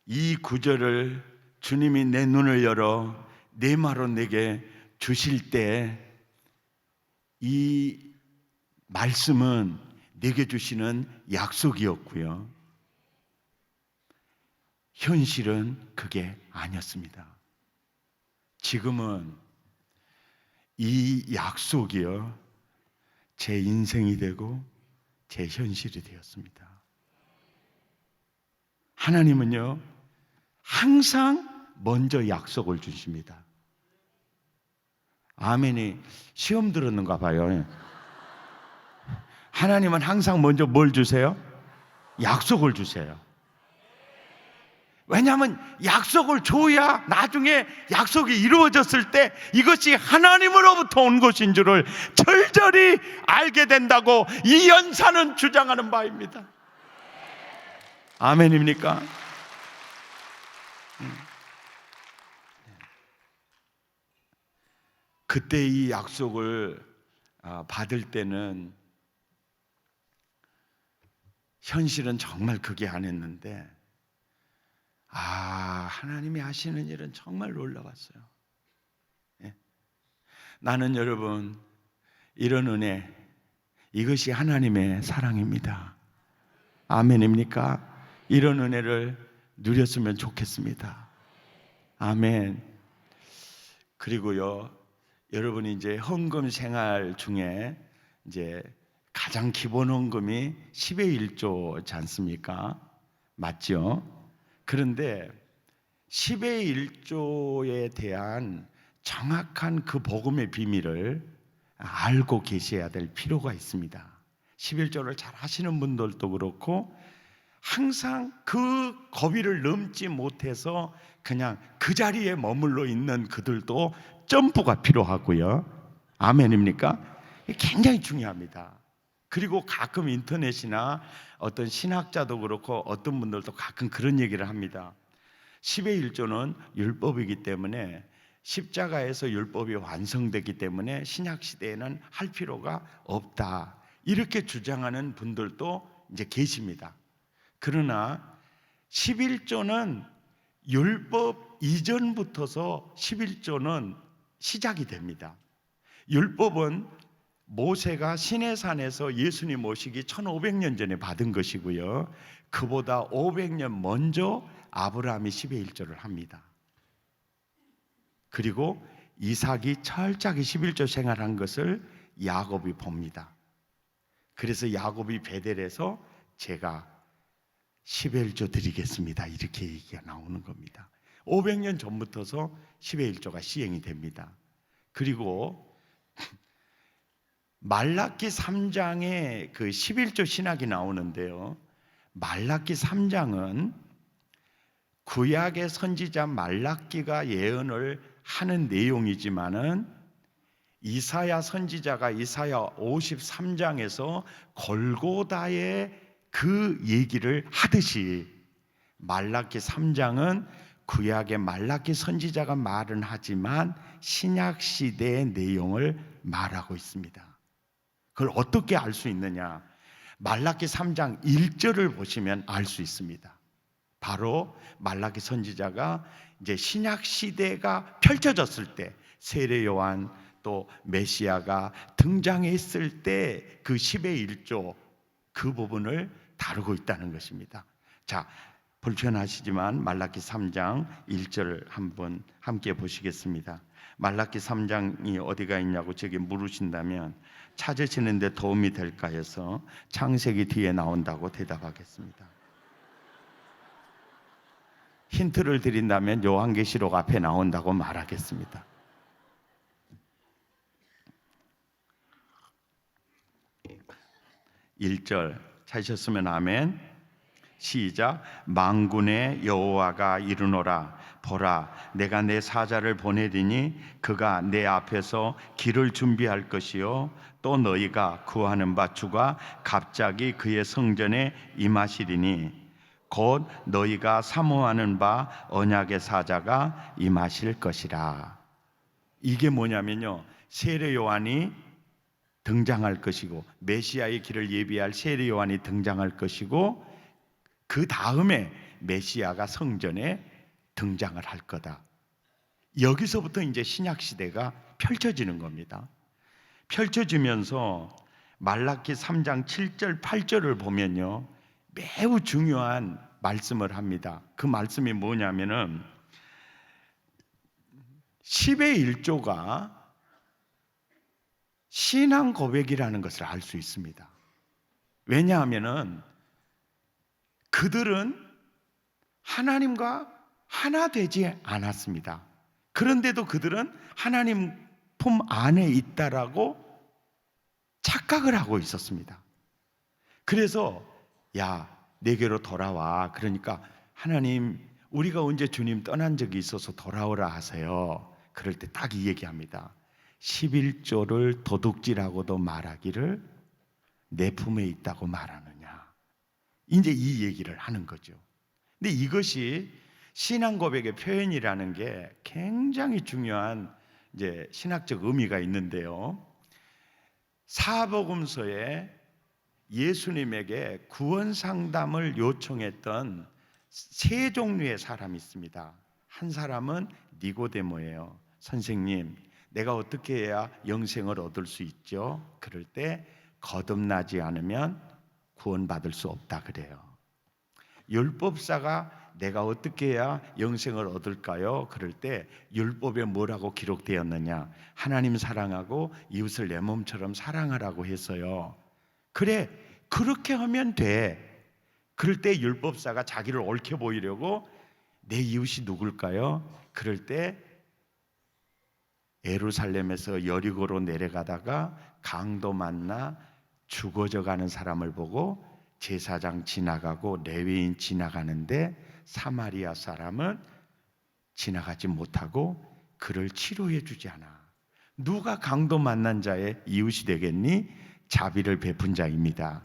이 구절을 주님이 내 눈을 열어 내 말로 내게 주실 때 이 말씀은 내게 주시는 약속이었고요, 현실은 그게 아니었습니다. 지금은 이 약속이요, 제 인생이 되고 제 현실이 되었습니다. 하나님은요, 항상 먼저 약속을 주십니다. 아멘이 시험 들었는가 봐요. 하나님은 항상 먼저 뭘 주세요? 약속을 주세요. 왜냐하면 약속을 줘야 나중에 약속이 이루어졌을 때 이것이 하나님으로부터 온 것인 줄을 절절히 알게 된다고 이 연사는 주장하는 바입니다. 아멘입니까? 그때 이 약속을 받을 때는 현실은 정말 그게 아니었는데, 하나님이 하시는 일은 정말 놀라웠어요. 예. 나는 여러분, 이런 은혜, 이것이 하나님의 사랑입니다. 아멘입니까? 이런 은혜를 누렸으면 좋겠습니다. 아멘. 그리고요, 여러분이 이제 헌금 생활 중에 이제 가장 기본 헌금이 10의 1조지 않습니까? 맞죠? 그런데 10의 1조에 대한 정확한 그 복음의 비밀을 알고 계셔야 될 필요가 있습니다. 11조를 잘 하시는 분들도 그렇고, 항상 그 거위를 넘지 못해서 그냥 그 자리에 머물러 있는 그들도 점프가 필요하고요. 아멘입니까? 굉장히 중요합니다. 그리고 가끔 인터넷이나 어떤 신학자도 그렇고 어떤 분들도 가끔 그런 얘기를 합니다. 10의 1조는 율법이기 때문에, 십자가에서 율법이 완성되기 때문에 신약 시대에는 할 필요가 없다, 이렇게 주장하는 분들도 이제 계십니다. 그러나 11조는 율법 이전부터서 11조는 시작이 됩니다. 율법은 모세가 시내산에서 예수님 오시기 1500년 전에 받은 것이고요, 그보다 500년 먼저 아브라함이 10의 1조를 합니다. 그리고 이삭이 철저하게 11조 생활한 것을 야곱이 봅니다. 그래서 야곱이 베델에서 제가 10의 1조 드리겠습니다. 이렇게 얘기가 나오는 겁니다. 500년 전부터서 10의 1조가 시행이 됩니다. 그리고 말라기 3장에 그 11조 신학이 나오는데요. 말라기 3장은 구약의 선지자 말라기가 예언을 하는 내용이지만은 이사야 선지자가 이사야 53장에서 골고다의 그 얘기를 하듯이 말라기 3장은 구약의 말라기 선지자가 말은 하지만 신약 시대의 내용을 말하고 있습니다. 그걸 어떻게 알 수 있느냐? 말라기 3장 1절을 보시면 알 수 있습니다. 바로 말라기 선지자가 이제 신약 시대가 펼쳐졌을 때 세례 요한 또 메시아가 등장했을 때 그 10의 1조 그 부분을 다루고 있다는 것입니다. 자, 불편하시지만 말라기 3장 1절 한번 함께 보시겠습니다. 말라기 3장이 어디가 있냐고 저기 물으신다면 찾으시는 데 도움이 될까 해서 창세기 뒤에 나온다고 대답하겠습니다. 힌트를 드린다면 요한계시록 앞에 나온다고 말하겠습니다. 1절 찾으셨으면 아멘. 시작. 만군의 여호와가 이르노라. 보라, 내가 내 사자를 보내리니 그가 내 앞에서 길을 준비할 것이요 또 너희가 구하는 바 주가 갑자기 그의 성전에 임하시리니 곧 너희가 사모하는 바 언약의 사자가 임하실 것이라. 이게 뭐냐면요, 세례 요한이 등장할 것이고 메시아의 길을 예비할 세례 요한이 등장할 것이고 그 다음에 메시아가 성전에 등장을 할 거다. 여기서부터 이제 신약 시대가 펼쳐지는 겁니다. 펼쳐지면서 말라기 3장 7절 8절을 보면요, 매우 중요한 말씀을 합니다. 그 말씀이 뭐냐면은 10의 1조가 신앙 고백이라는 것을 알 수 있습니다. 왜냐하면은 그들은 하나님과 하나 되지 않았습니다. 그런데도 그들은 하나님 품 안에 있다라고 착각을 하고 있었습니다. 그래서 야, 내게로 돌아와. 그러니까 하나님, 우리가 언제 주님 떠난 적이 있어서 돌아오라 하세요. 그럴 때 딱 이 얘기합니다. 11조를 도둑질하고도 말하기를 내 품에 있다고 말하느냐. 이제 이 얘기를 하는 거죠. 근데 이것이 신앙 고백의 표현이라는 게 굉장히 중요한 이제 신학적 의미가 있는데요. 사복음서에 예수님에게 구원 상담을 요청했던 세 종류의 사람이 있습니다. 한 사람은 니고데모예요. 선생님, 내가 어떻게 해야 영생을 얻을 수 있죠? 그럴 때 거듭나지 않으면 구원받을 수 없다 그래요. 율법사가 내가 어떻게 해야 영생을 얻을까요? 그럴 때 율법에 뭐라고 기록되었느냐? 하나님 사랑하고 이웃을 내 몸처럼 사랑하라고 해서요. 그래, 그렇게 하면 돼. 그럴 때 율법사가 자기를 옳게 보이려고 내 이웃이 누굴까요? 그럴 때 예루살렘에서 여리고로 내려가다가 강도 만나 죽어져 가는 사람을 보고 제사장 지나가고 레위인 지나가는데 사마리아 사람은 지나가지 못하고 그를 치료해 주지 않아. 누가 강도 만난 자의 이웃이 되겠니? 자비를 베푼 자입니다.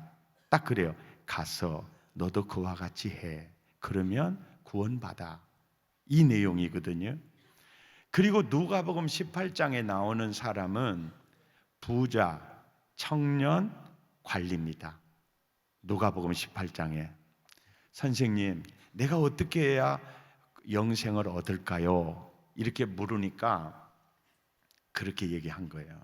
딱 그래요. 가서 너도 그와 같이 해. 그러면 구원받아. 이 내용이거든요. 그리고 누가복음 18장에 나오는 사람은 부자, 청년, 관리입니다. 누가복음 18장에 선생님, 내가 어떻게 해야 영생을 얻을까요? 이렇게 물으니까 그렇게 얘기한 거예요.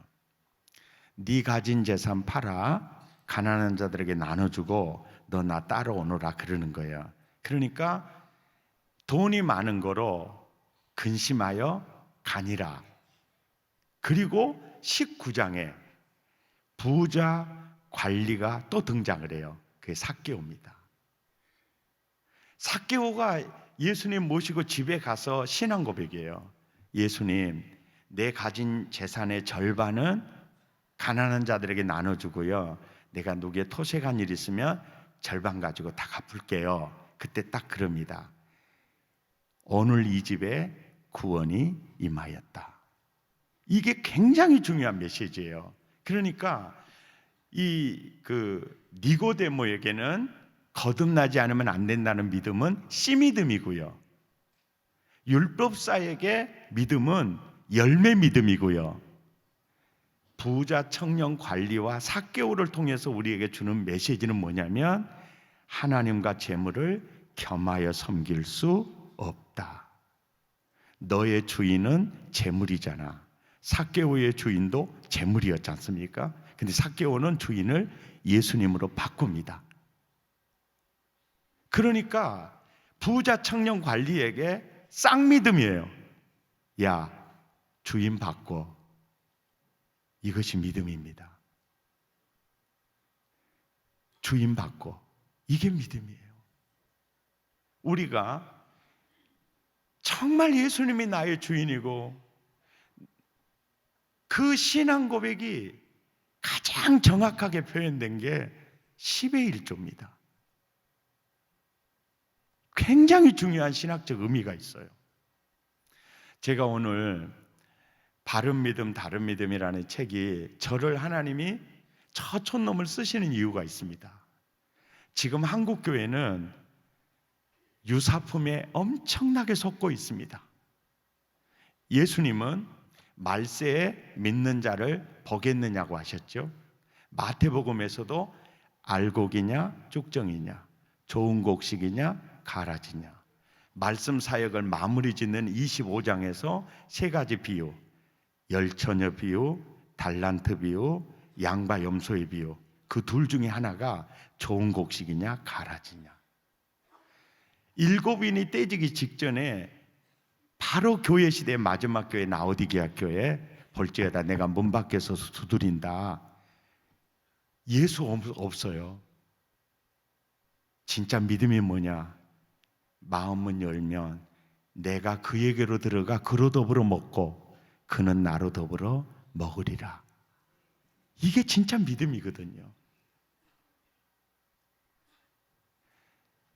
네 가진 재산 팔아 가난한 자들에게 나눠주고 너 나 따라오너라 그러는 거예요. 그러니까 돈이 많은 거로 근심하여 가니라. 그리고 19장에 부자 관리가 또 등장을 해요. 그게 삭개오입니다. 삭개오가 예수님 모시고 집에 가서 신앙 고백이에요. 예수님, 내 가진 재산의 절반은 가난한 자들에게 나눠주고요, 내가 누구의 토색한 일 있으면 절반 가지고 다 갚을게요. 그때 딱 그럽니다. 오늘 이 집에 구원이 임하였다. 이게 굉장히 중요한 메시지예요. 그러니까 니고데모에게는 거듭나지 않으면 안 된다는 믿음은 씨 믿음이고요, 율법사에게 믿음은 열매 믿음이고요, 부자 청년 관리와 삭개오를 통해서 우리에게 주는 메시지는 뭐냐면 하나님과 재물을 겸하여 섬길 수 없다. 너의 주인은 재물이잖아. 삭개오의 주인도 재물이었지 않습니까? 근데 삭개오는 주인을 예수님으로 바꿉니다. 그러니까 부자 청년 관리에게 쌍믿음이에요. 야, 주인 바꿔. 이것이 믿음입니다. 주인 바꿔. 이게 믿음이에요. 우리가 정말 예수님이 나의 주인이고 그 신앙 고백이 가장 정확하게 표현된 게 10의 1조입니다. 굉장히 중요한 신학적 의미가 있어요. 제가 오늘 바른 믿음, 다른 믿음이라는 책이 저를 하나님이 처촌놈을 쓰시는 이유가 있습니다. 지금 한국 교회는 유사품에 엄청나게 속고 있습니다. 예수님은 말세에 믿는 자를 보겠느냐고 하셨죠. 마태복음에서도 알곡이냐 쭉정이냐, 좋은 곡식이냐 가라지냐, 말씀 사역을 마무리 짓는 25장에서 세 가지 비유, 열처녀 비유, 달란트 비유, 양과 염소의 비유, 그 둘 중에 하나가 좋은 곡식이냐 가라지냐. 7인이 떼지기 직전에 바로 교회 시대의 마지막 교회 라오디게아 교회, 볼지어다 내가 문 밖에서 두드린다. 예수 없어요. 진짜 믿음이 뭐냐? 마음은 열면 내가 그에게로 들어가 그로 더불어 먹고 그는 나로 더불어 먹으리라. 이게 진짜 믿음이거든요.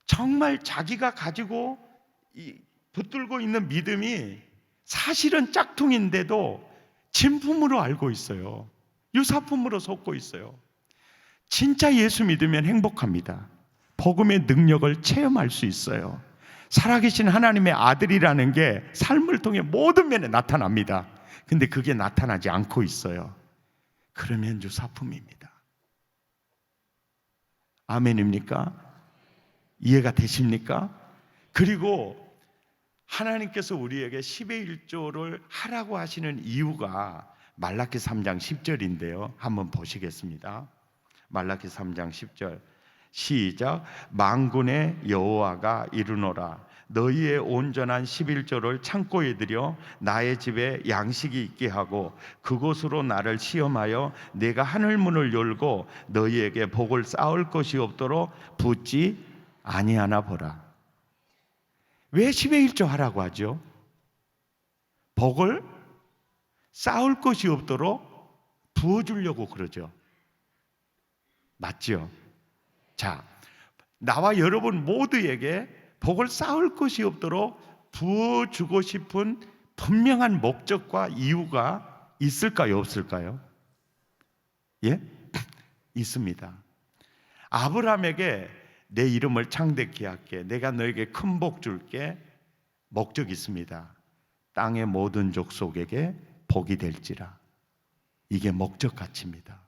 정말 자기가 가지고 붙들고 있는 믿음이 사실은 짝퉁인데도 진품으로 알고 있어요. 유사품으로 속고 있어요. 진짜 예수 믿으면 행복합니다. 복음의 능력을 체험할 수 있어요. 살아계신 하나님의 아들이라는 게 삶을 통해 모든 면에 나타납니다. 근데 그게 나타나지 않고 있어요. 그러면 유사품입니다. 아멘입니까? 이해가 되십니까? 그리고 하나님께서 우리에게 10의 1조를 하라고 하시는 이유가 말라기 3장 10절인데요. 한번 보시겠습니다. 말라기 3장 10절 시작. 만군의 여호와가 이르노라. 너희의 온전한 11조를 창고에 들여 나의 집에 양식이 있게 하고 그곳으로 나를 시험하여 내가 하늘 문을 열고 너희에게 복을 쌓을 것이 없도록 붙지 아니하나 보라. 왜 10의 1조 하라고 하죠? 복을 쌓을 것이 없도록 부어주려고 그러죠. 맞죠? 자, 나와 여러분 모두에게 복을 쌓을 것이 없도록 부어주고 싶은 분명한 목적과 이유가 있을까요? 없을까요? 예? 있습니다. 아브라함에게 내 이름을 창대케 할게, 내가 너에게 큰 복 줄게, 목적이 있습니다. 땅의 모든 족속에게 복이 될지라. 이게 목적 가치입니다.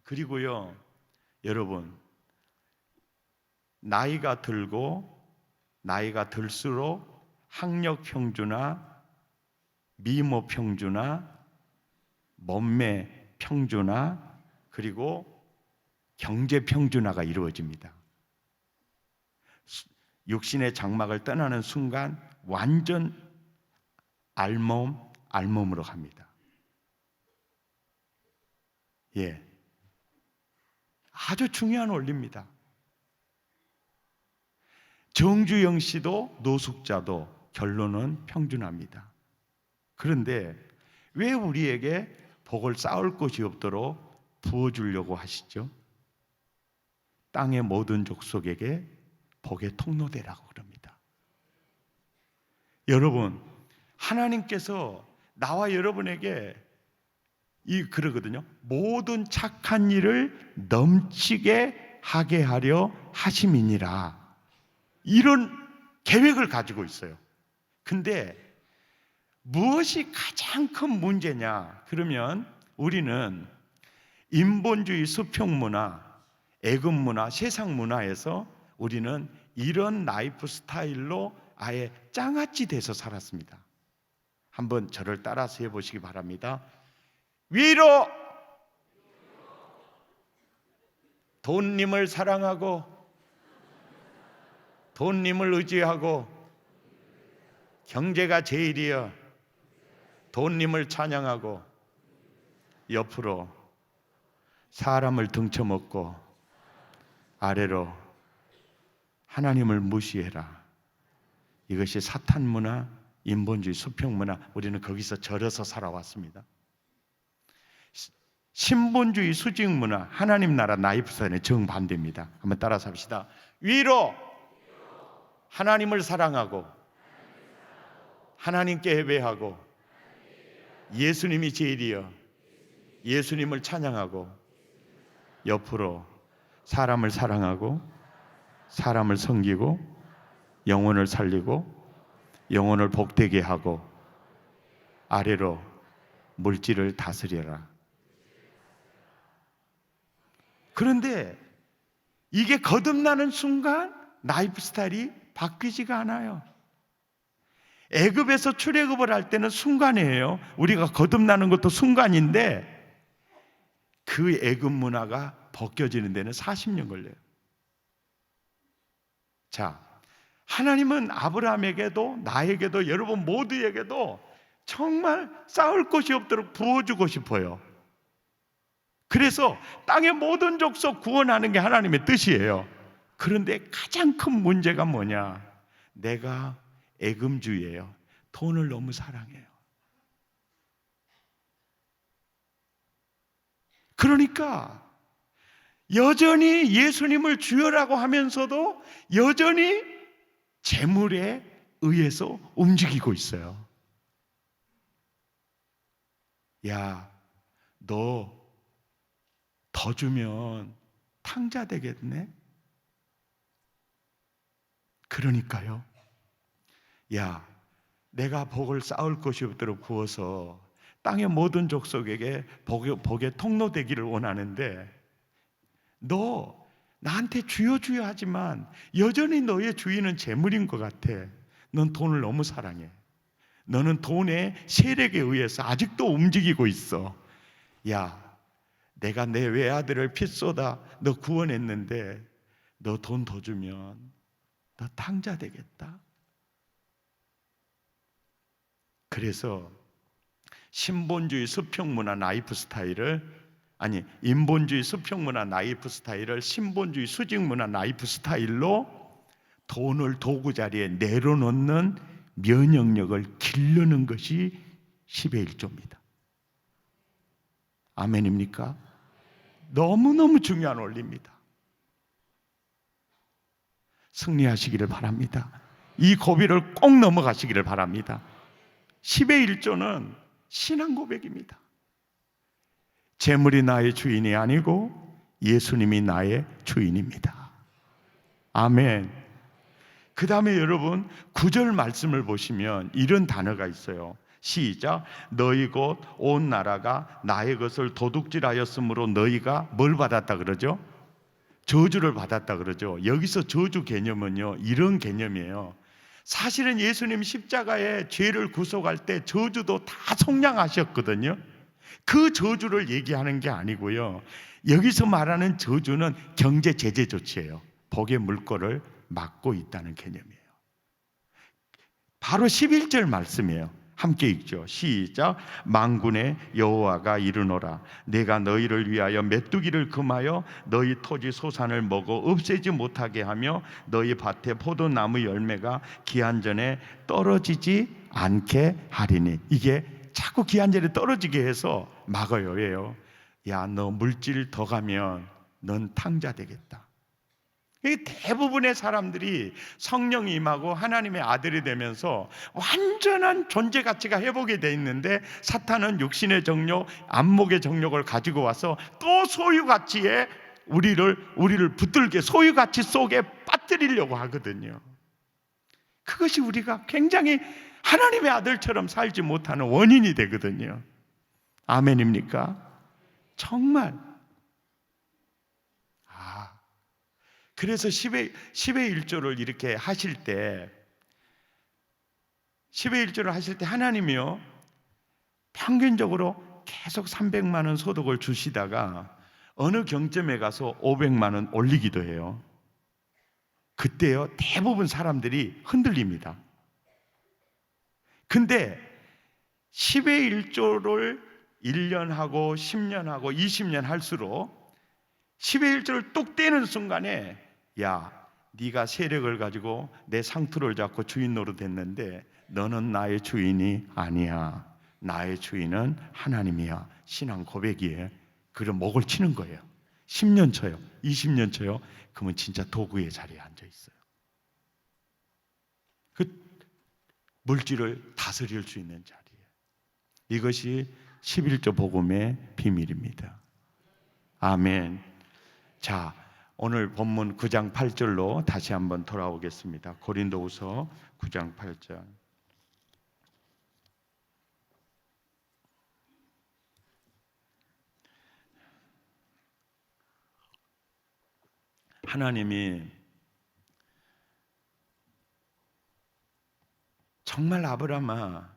그리고요, 여러분, 나이가 들고 나이가 들수록 학력 평준화, 미모 평준화, 몸매 평준화, 그리고 경제 평준화가 이루어집니다. 육신의 장막을 떠나는 순간 완전 알몸으로 갑니다. 예, 아주 중요한 원리입니다. 정주영 씨도 노숙자도 결론은 평준합니다. 그런데 왜 우리에게 복을 쌓을 곳이 없도록 부어주려고 하시죠? 땅의 모든 족속에게 복의 통로되라고 그럽니다. 여러분, 하나님께서 나와 여러분에게 그러거든요. 모든 착한 일을 넘치게 하게 하려 하심이니라. 이런 계획을 가지고 있어요. 근데 무엇이 가장 큰 문제냐? 그러면 우리는 인본주의 수평문화, 애금문화, 세상 문화에서 우리는 이런 라이프 스타일로 아예 짱아찌 돼서 살았습니다. 한번 저를 따라서 해보시기 바랍니다. 위로 돈님을 사랑하고 돈님을 의지하고 경제가 제일이여 돈님을 찬양하고 옆으로 사람을 등쳐먹고 아래로 하나님을 무시해라. 이것이 사탄 문화, 인본주의, 수평 문화. 우리는 거기서 절여서 살아왔습니다. 신본주의, 수직 문화, 하나님 나라 라이프 스타일은 정반대입니다. 한번 따라서 합시다. 위로 하나님을 사랑하고 하나님께 예배하고 예수님이 제일이여 예수님을 찬양하고 옆으로 사람을 사랑하고 사람을 섬기고 영혼을 살리고 영혼을 복되게 하고 아래로 물질을 다스려라. 그런데 이게 거듭나는 순간 라이프 스타일이 바뀌지가 않아요. 애굽에서 출애굽을 할 때는 순간이에요. 우리가 거듭나는 것도 순간인데 그 애굽 문화가 벗겨지는 데는 40년 걸려요. 자, 하나님은 아브라함에게도 나에게도 여러분 모두에게도 정말 쌓을 곳이 없도록 부어주고 싶어요. 그래서 땅의 모든 족속 구원하는 게 하나님의 뜻이에요. 그런데 가장 큰 문제가 뭐냐? 내가 애금주의예요. 돈을 너무 사랑해요. 그러니까 여전히 예수님을 주여라고 하면서도 여전히 재물에 의해서 움직이고 있어요. 야, 너 더 주면 탕자 되겠네? 그러니까요. 야, 내가 복을 쌓을 것이 없도록 구워서 땅의 모든 족속에게 복의 통로 되기를 원하는데 너 나한테 주여 주여 하지만 여전히 너의 주인은 재물인 것 같아. 넌 돈을 너무 사랑해. 너는 돈의 세력에 의해서 아직도 움직이고 있어. 야, 내가 내 외아들을 피 쏟아 너 구원했는데 너 돈 더 주면 너 탕자 되겠다. 그래서 신본주의 수평문화 라이프 스타일을 인본주의 수평문화 라이프 스타일을 신본주의 수직문화 라이프 스타일로 돈을 도구 자리에 내려놓는 면역력을 기르는 것이 10의 1조입니다. 아멘입니까? 너무너무 중요한 원리입니다. 승리하시기를 바랍니다. 이 고비를 꼭 넘어가시기를 바랍니다. 10의 1조는 신앙 고백입니다. 재물이 나의 주인이 아니고 예수님이 나의 주인입니다. 아멘. 그 다음에 여러분 9절 말씀을 보시면 이런 단어가 있어요. 시작. 너희 곧 온 나라가 나의 것을 도둑질하였으므로 너희가 뭘 받았다 그러죠? 저주를 받았다 그러죠. 여기서 저주 개념은요 이런 개념이에요. 사실은 예수님 십자가에 죄를 구속할 때 저주도 다 속량하셨거든요. 그 저주를 얘기하는 게 아니고요. 여기서 말하는 저주는 경제 제재 조치예요. 복의 물꼬를 막고 있다는 개념이에요. 바로 11절 말씀이에요. 함께 읽죠. 시작. 만군의 여호와가 이르노라. 내가 너희를 위하여 메뚜기를 금하여 너희 토지 소산을 먹어 없애지 못하게 하며 너희 밭에 포도나무 열매가 기한 전에 떨어지지 않게 하리니. 이게 자꾸 기한 전에 떨어지게 해서 막어요. 왜요? 야, 너 물질 더 가면 넌 탕자 되겠다. 대부분의 사람들이 성령이 임하고 하나님의 아들이 되면서 완전한 존재 가치가 회복이 돼 있는데, 사탄은 육신의 정욕, 안목의 정욕을 가지고 와서 또 소유 가치에 우리를 붙들게, 소유 가치 속에 빠뜨리려고 하거든요. 그것이 우리가 굉장히 하나님의 아들처럼 살지 못하는 원인이 되거든요. 아멘입니까? 정말. 그래서 10의 1조를 이렇게 하실 때, 10의 1조를 하실 때 하나님이요, 평균적으로 계속 300만 원 소득을 주시다가 어느 경점에 가서 500만 원 올리기도 해요. 그때요, 대부분 사람들이 흔들립니다. 근데 10의 1조를 1년 하고 10년 하고 20년 할수록 10의 1조를 뚝 떼는 순간에, 야, 네가 세력을 가지고 내 상투를 잡고 주인 노릇했는데 너는 나의 주인이 아니야. 나의 주인은 하나님이야. 신앙 고백이에요. 그럼 목을 치는 거예요. 10년 쳐요, 20년 쳐요. 그러면 진짜 도구의 자리에 앉아 있어요. 그 물질을 다스릴 수 있는 자리에. 이것이 11조 복음의 비밀입니다. 아멘. 자, 오늘 본문 9장 8절로 다시 한번 돌아오겠습니다. 고린도후서 9장 8절. 하나님이 정말 아브라함아,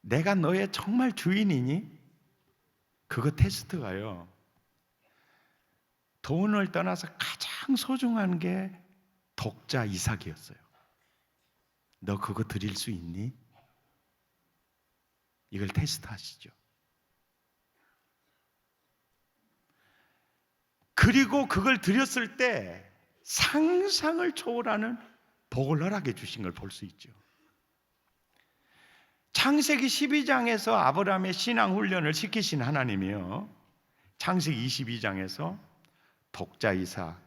내가 너의 정말 주인이니? 그거 테스트가요, 돈을 떠나서 가장 소중한 게 독자 이삭이었어요. 너 그거 드릴 수 있니? 이걸 테스트하시죠. 그리고 그걸 드렸을 때 상상을 초월하는 복을 허락해 주신 걸 볼 수 있죠. 창세기 12장에서 아브라함의 신앙 훈련을 시키신 하나님이요, 창세기 22장에서 독자 이삭,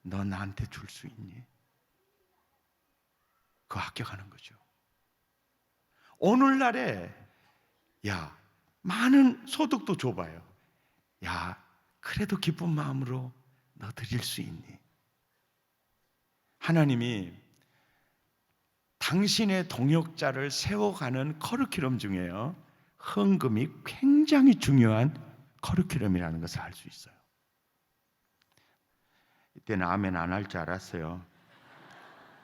너 나한테 줄 수 있니? 그거 합격하는 거죠. 오늘날에 야, 많은 소득도 줘봐요. 야, 그래도 기쁜 마음으로 너 드릴 수 있니? 하나님이 당신의 동역자를 세워가는 커리큘럼 중에요, 헌금이 굉장히 중요한 커리큘럼이라는 것을 알 수 있어요. 이때는 아멘 안 할 줄 알았어요.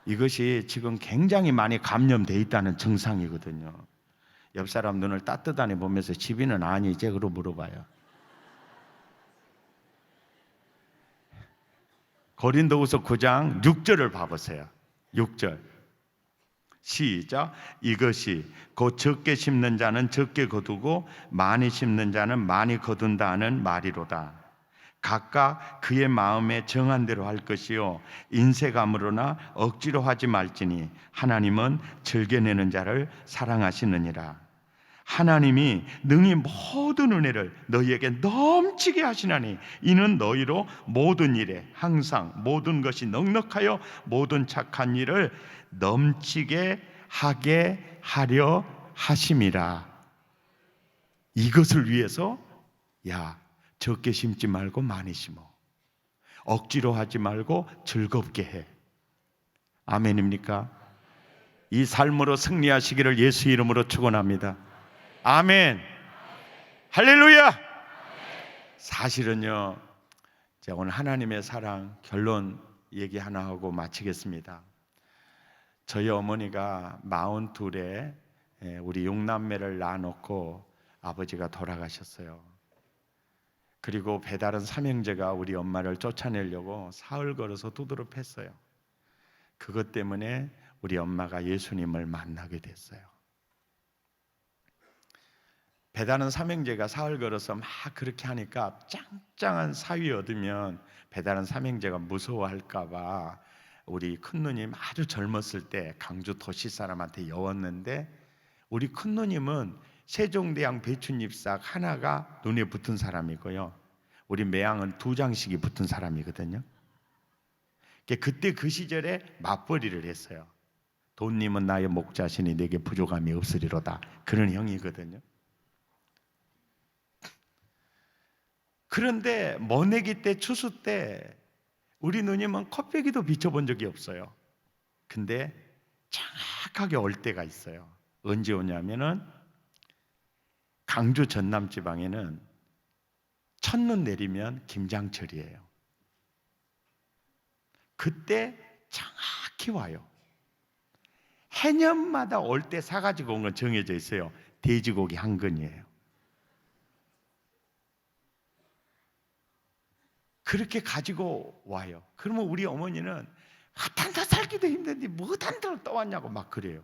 이것이 지금 굉장히 많이 감염되어 있다는 증상이거든요. 옆 사람 눈을 따뜻하게 보면서 집이는 아니지? 그러고 물어봐요. 고린도후서 9장 6절을 봐보세요. 6절 시작. 이것이 곧 적게 심는 자는 적게 거두고 많이 심는 자는 많이 거둔다 하는 말이로다. 각각 그의 마음에 정한 대로 할 것이요 인색함으로나 억지로 하지 말지니 하나님은 즐겨내는 자를 사랑하시느니라. 하나님이 능히 모든 은혜를 너희에게 넘치게 하시나니 이는 너희로 모든 일에 항상 모든 것이 넉넉하여 모든 착한 일을 넘치게 하게 하려 하심이라. 이것을 위해서 야, 적게 심지 말고 많이 심어. 억지로 하지 말고 즐겁게 해. 아멘입니까? 이 삶으로 승리하시기를 예수 이름으로 축원합니다. 아멘. 할렐루야. 사실은요, 제가 오늘 하나님의 사랑 결론 얘기 하나 하고 마치겠습니다. 저희 어머니가 42에 우리 6남매를 낳아놓고 아버지가 돌아가셨어요. 그리고 배다른 삼형제가 우리 엄마를 쫓아내려고 사흘 걸어서 두드러 팼어요. 그것 때문에 우리 엄마가 예수님을 만나게 됐어요. 배다른 삼형제가 사흘 걸어서 막 그렇게 하니까 짱짱한 사위 얻으면 배다른 삼형제가 무서워할까 봐 우리 큰누님 아주 젊었을 때 강주 도시 사람한테 여웠는데, 우리 큰누님은 세종대왕 배춧잎삭 하나가 눈에 붙은 사람이고요, 우리 매양은 2장씩이 붙은 사람이거든요. 그때 그 시절에 맞벌이를 했어요. 돈님은 나의 목자시니 내게 부족함이 없으리로다, 그런 형이거든요. 그런데 모내기 때, 추수 때 우리 누님은 코빼기도 비춰본 적이 없어요. 근데 정확하게 올 때가 있어요. 언제 오냐면은 강주 전남 지방에는 첫눈 내리면 김장철이에요. 그때 정확히 와요. 해년마다 올 때 사가지고 온 건 정해져 있어요. 돼지고기 한 근이에요. 그렇게 가지고 와요. 그러면 우리 어머니는 한달 살기도 힘든데 뭐 한 달을 떠왔냐고 막 그래요.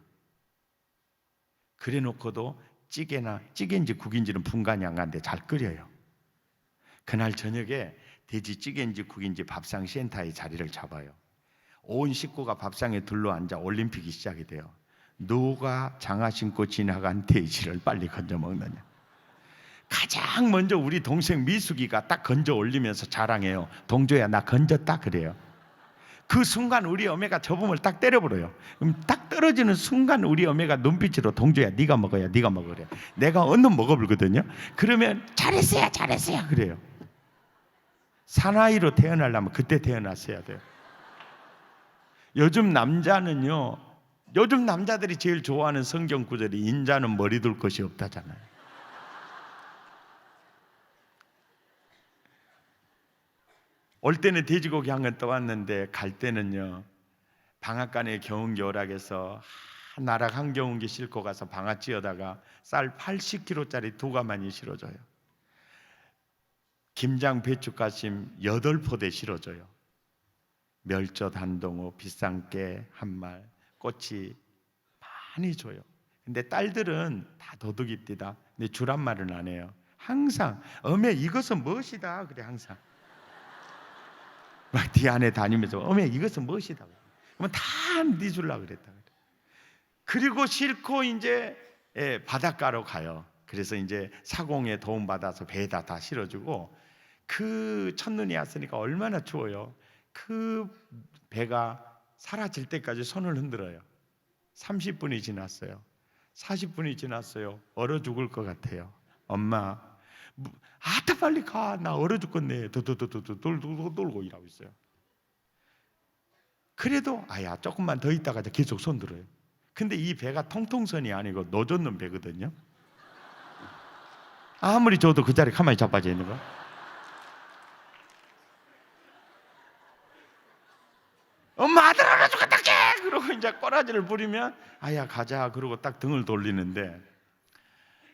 그래 놓고도 찌개인지 국인지는 분간이 안 가는데 잘 끓여요. 그날 저녁에 돼지찌개인지 국인지 밥상 센터에 자리를 잡아요. 온 식구가 밥상에 둘러앉아 올림픽이 시작이 돼요. 누가 장화 신고 지나간 돼지를 빨리 건져 먹느냐. 가장 먼저 우리 동생 미숙이가 딱 건져 올리면서 자랑해요. 동조야, 나 건졌다 그래요. 그 순간 우리 어머니가 저분을 딱 때려버려요. 그럼 딱 떨어지는 순간 우리 어머니가 눈빛으로 동조야, 네가 먹어야, 네가 먹으래. 내가 얼른 먹어보거든요. 그러면 잘했어요, 잘했어요 그래요. 사나이로 태어나려면 그때 태어났어야 돼요. 요즘 남자들이 제일 좋아하는 성경 구절이 인자는 머리 둘 것이 없다잖아요. 올 때는 돼지고기 한 건 떠왔는데 갈 때는요, 방앗간에 겨운겨울하게서 나락 한 겨운기 싣고 가서 방앗 찧어다가 쌀 80kg짜리 2가마니 실어줘요. 김장 배춧가심 8포대 실어줘요. 멸젓 한 동어, 비싼 깨 한 말, 꼬치 많이 줘요. 근데 딸들은 다 도둑입디다. 근데 주란 말은 안 해요. 항상 어메 이것은 무엇이다 그래. 항상 막 뒤 안에 다니면서 어메 이것은 무엇이다. 그러면 다 네 줄라 그랬다. 그리고 싣고 이제 바닷가로 가요. 그래서 이제 사공에 도움 받아서 배에다 다 실어주고, 그 첫눈이 왔으니까 얼마나 추워요. 그 배가 사라질 때까지 손을 흔들어요. 30분이 지났어요. 40분이 지났어요. 얼어 죽을 것 같아요. 엄마, 아따 빨리 가. 나 얼어 죽겠네. 돌고 일하고 있어요. 그래도 아야 조금만 더 있다가 계속 손 들어요. 근데 이 배가 통통선이 아니고 노젓는 배거든요. 아무리 줘도 그 자리에 가만히 자빠져 있는 거야. 엄마 아들 얼어 죽겠다 깨! 그러고 이제 꼬라지를 부리면 아야 가자 그러고 딱 등을 돌리는데,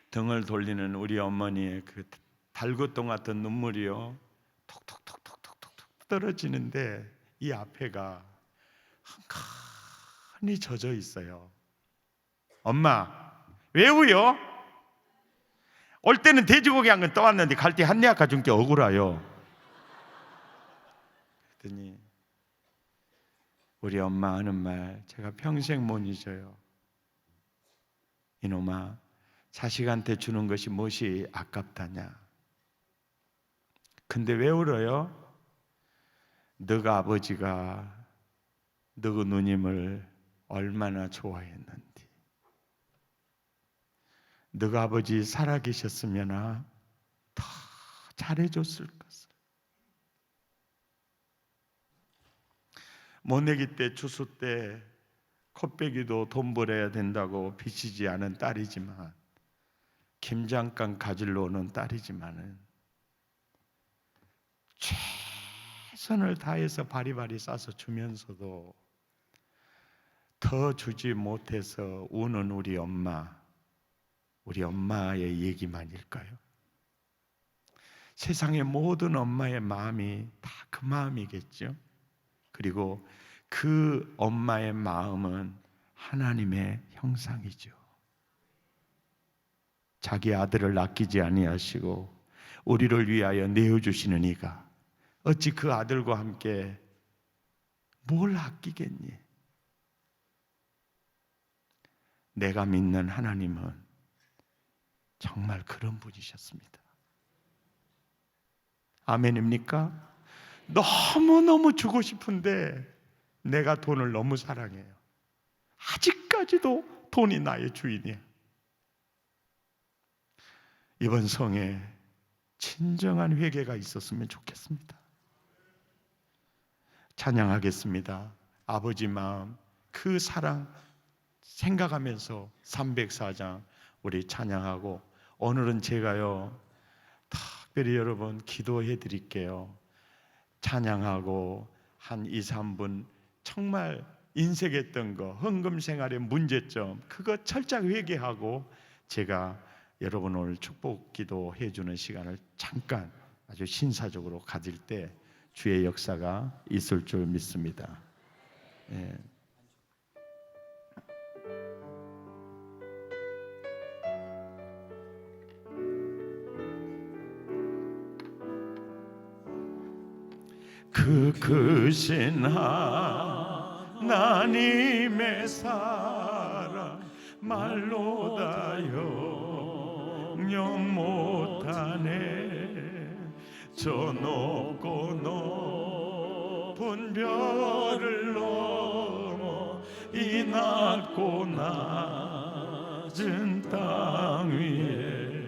등을 돌리는 우리 어머니의 그 달굣똥 같은 눈물이요 톡톡톡톡톡톡 떨어지는데, 이 앞에가 한칸이 젖어 있어요. 엄마 왜 우요? 올 때는 돼지고기 한 건 떠왔는데 갈 때 한내 아까 준 게 억울해요. 그랬더니 우리 엄마 하는 말 제가 평생 못 잊어요. 이놈아, 자식한테 주는 것이 무엇이 아깝다냐. 근데 왜 울어요? 너가 아버지가 너그 누님을 얼마나 좋아했는지, 너가 아버지 살아계셨으면 더 잘해줬을 것을. 모내기 때, 추수 때 콧배기도 돈 벌어야 된다고 비치지 않은 딸이지만, 김장간 가지러 오는 딸이지만은 최선을 다해서 바리바리 싸서 주면서도 더 주지 못해서 우는 우리 엄마의 얘기만일까요? 세상의 모든 엄마의 마음이 다 그 마음이겠죠. 그리고 그 엄마의 마음은 하나님의 형상이죠. 자기 아들을 아끼지 아니하시고 우리를 위하여 내어주시는 이가 어찌 그 아들과 함께 뭘 아끼겠니? 내가 믿는 하나님은 정말 그런 분이셨습니다. 아멘입니까? 너무너무 주고 싶은데 내가 돈을 너무 사랑해요. 아직까지도 돈이 나의 주인이에요. 이번 성에 진정한 회개가 있었으면 좋겠습니다. 찬양하겠습니다. 아버지 마음, 그 사랑 생각하면서 304장 우리 찬양하고, 오늘은 제가요 특별히 여러분 기도해 드릴게요. 찬양하고 한 2, 3분 정말 인색했던 거, 헌금 생활의 문제점, 그거 철저히 회개하고 제가 여러분 오늘 축복 기도 해주는 시간을 잠깐 아주 신사적으로 가질 때 주의 역사가 있을 줄 믿습니다. 예. 그 크신 하나님의 사랑 말로 다 영영 못하네. 저 높고 높은 별을 넘어 이 낮고 낮은 땅 위에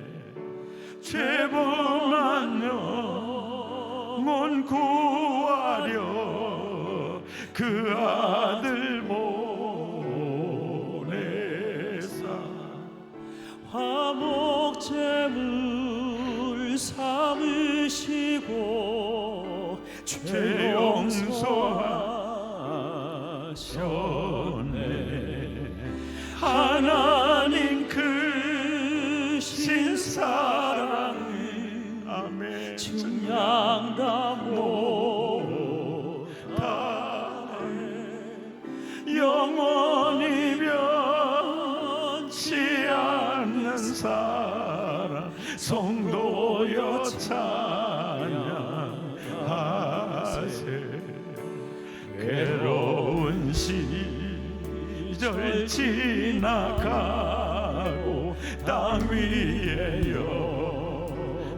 죄범한 영혼 구하려 그 아들 보내사 화목제물 삼으시고 죄 용서하셨네. 하나님 크신 사랑을 아멘 증량 다 못하네. 영원히 변치 않는 사랑 성도여 찬양하세. 괴로운 시절 지나가고 땅 위에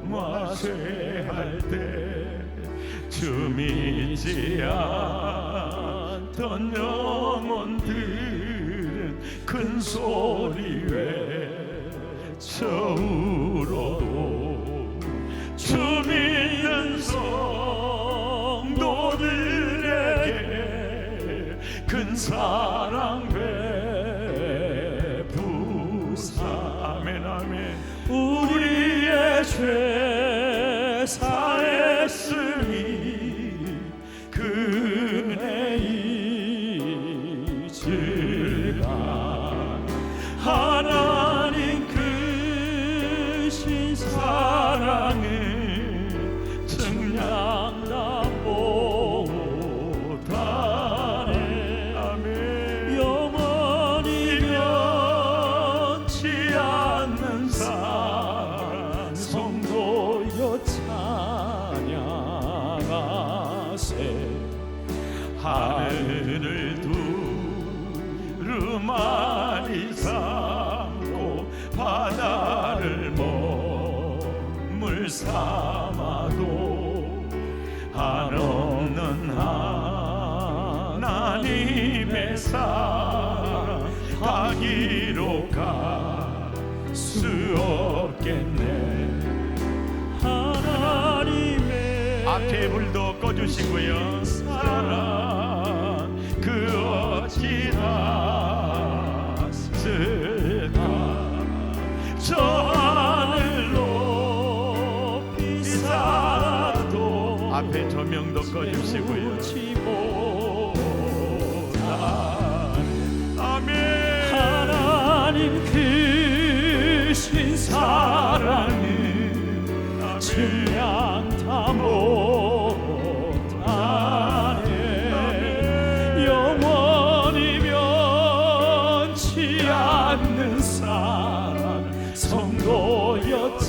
영화쇠할 때 주 믿지 않던 영혼들은 큰 소리 외쳐 울어도 주 믿는 성도들에게 큰 사랑 베푸사. 아멘 아멘. 우리의 죄 사했으니 그 은혜 잊으라. 하나님 크신 사랑을 증량 다 못하네. 아멘. 영원히 변치 않는 사랑 성도여 찬양하세. 하늘을 두루마리 삼고 바다를 몸을 삼아도 한없는 하나님의 사랑 가기로 갈 수 없겠네. 하나님의 앞에 불도 꺼주시고요. 사랑 그 어찌 닿았을까. 저 하늘 높이 살아도 앞에 조명도 꺼주시고요. 아멘. 하나님 크신 사랑을 증량 다 못하네. 영원히 받는 사랑 성도여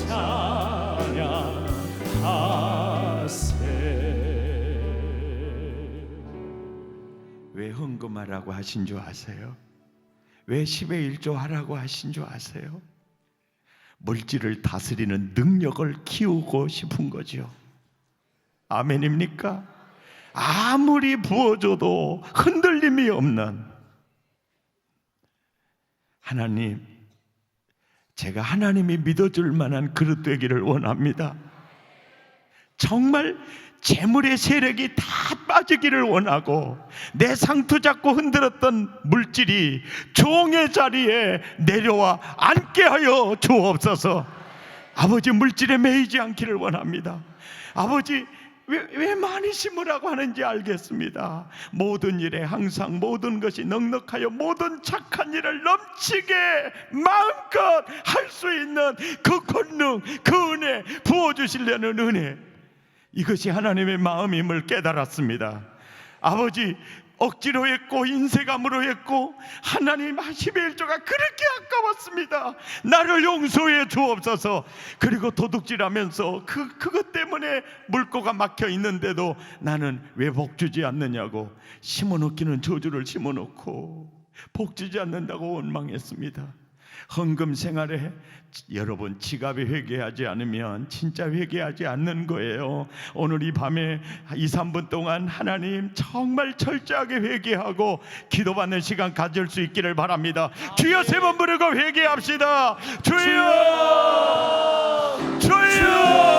찬양하세. 왜 헌금하라고 하신 줄 아세요? 왜 10의 1조 하라고 하신 줄 아세요? 물질을 다스리는 능력을 키우고 싶은 거죠. 아멘입니까? 아무리 부어줘도 흔들림이 없는 하나님, 제가 하나님이 믿어줄 만한 그릇 되기를 원합니다. 정말 재물의 세력이 다 빠지기를 원하고 내 상투 잡고 흔들었던 물질이 종의 자리에 내려와 앉게 하여 주옵소서. 아버지, 물질에 매이지 않기를 원합니다. 아버지, 왜 많이 심으라고 하는지 알겠습니다. 모든 일에 항상 모든 것이 넉넉하여 모든 착한 일을 넘치게 마음껏 할 수 있는 그 권능, 그 은혜, 부어주시려는 은혜, 이것이 하나님의 마음임을 깨달았습니다. 아버지, 억지로 했고 인색함으로 했고 하나님 10의 1조가 그렇게 아까웠습니다. 나를 용서해 주옵소서. 그리고 도둑질하면서 그것 때문에 물고가 막혀 있는데도 나는 왜 복 주지 않느냐고 심어놓기는 저주를 심어놓고 복 주지 않는다고 원망했습니다. 헌금 생활에 여러분, 지갑에 회개하지 않으면 진짜 회개하지 않는 거예요. 오늘 이 밤에 2, 3분 동안 하나님 정말 철저하게 회개하고 기도받는 시간 가질 수 있기를 바랍니다. 주여 3번 부르고 회개합시다. 주여, 주여.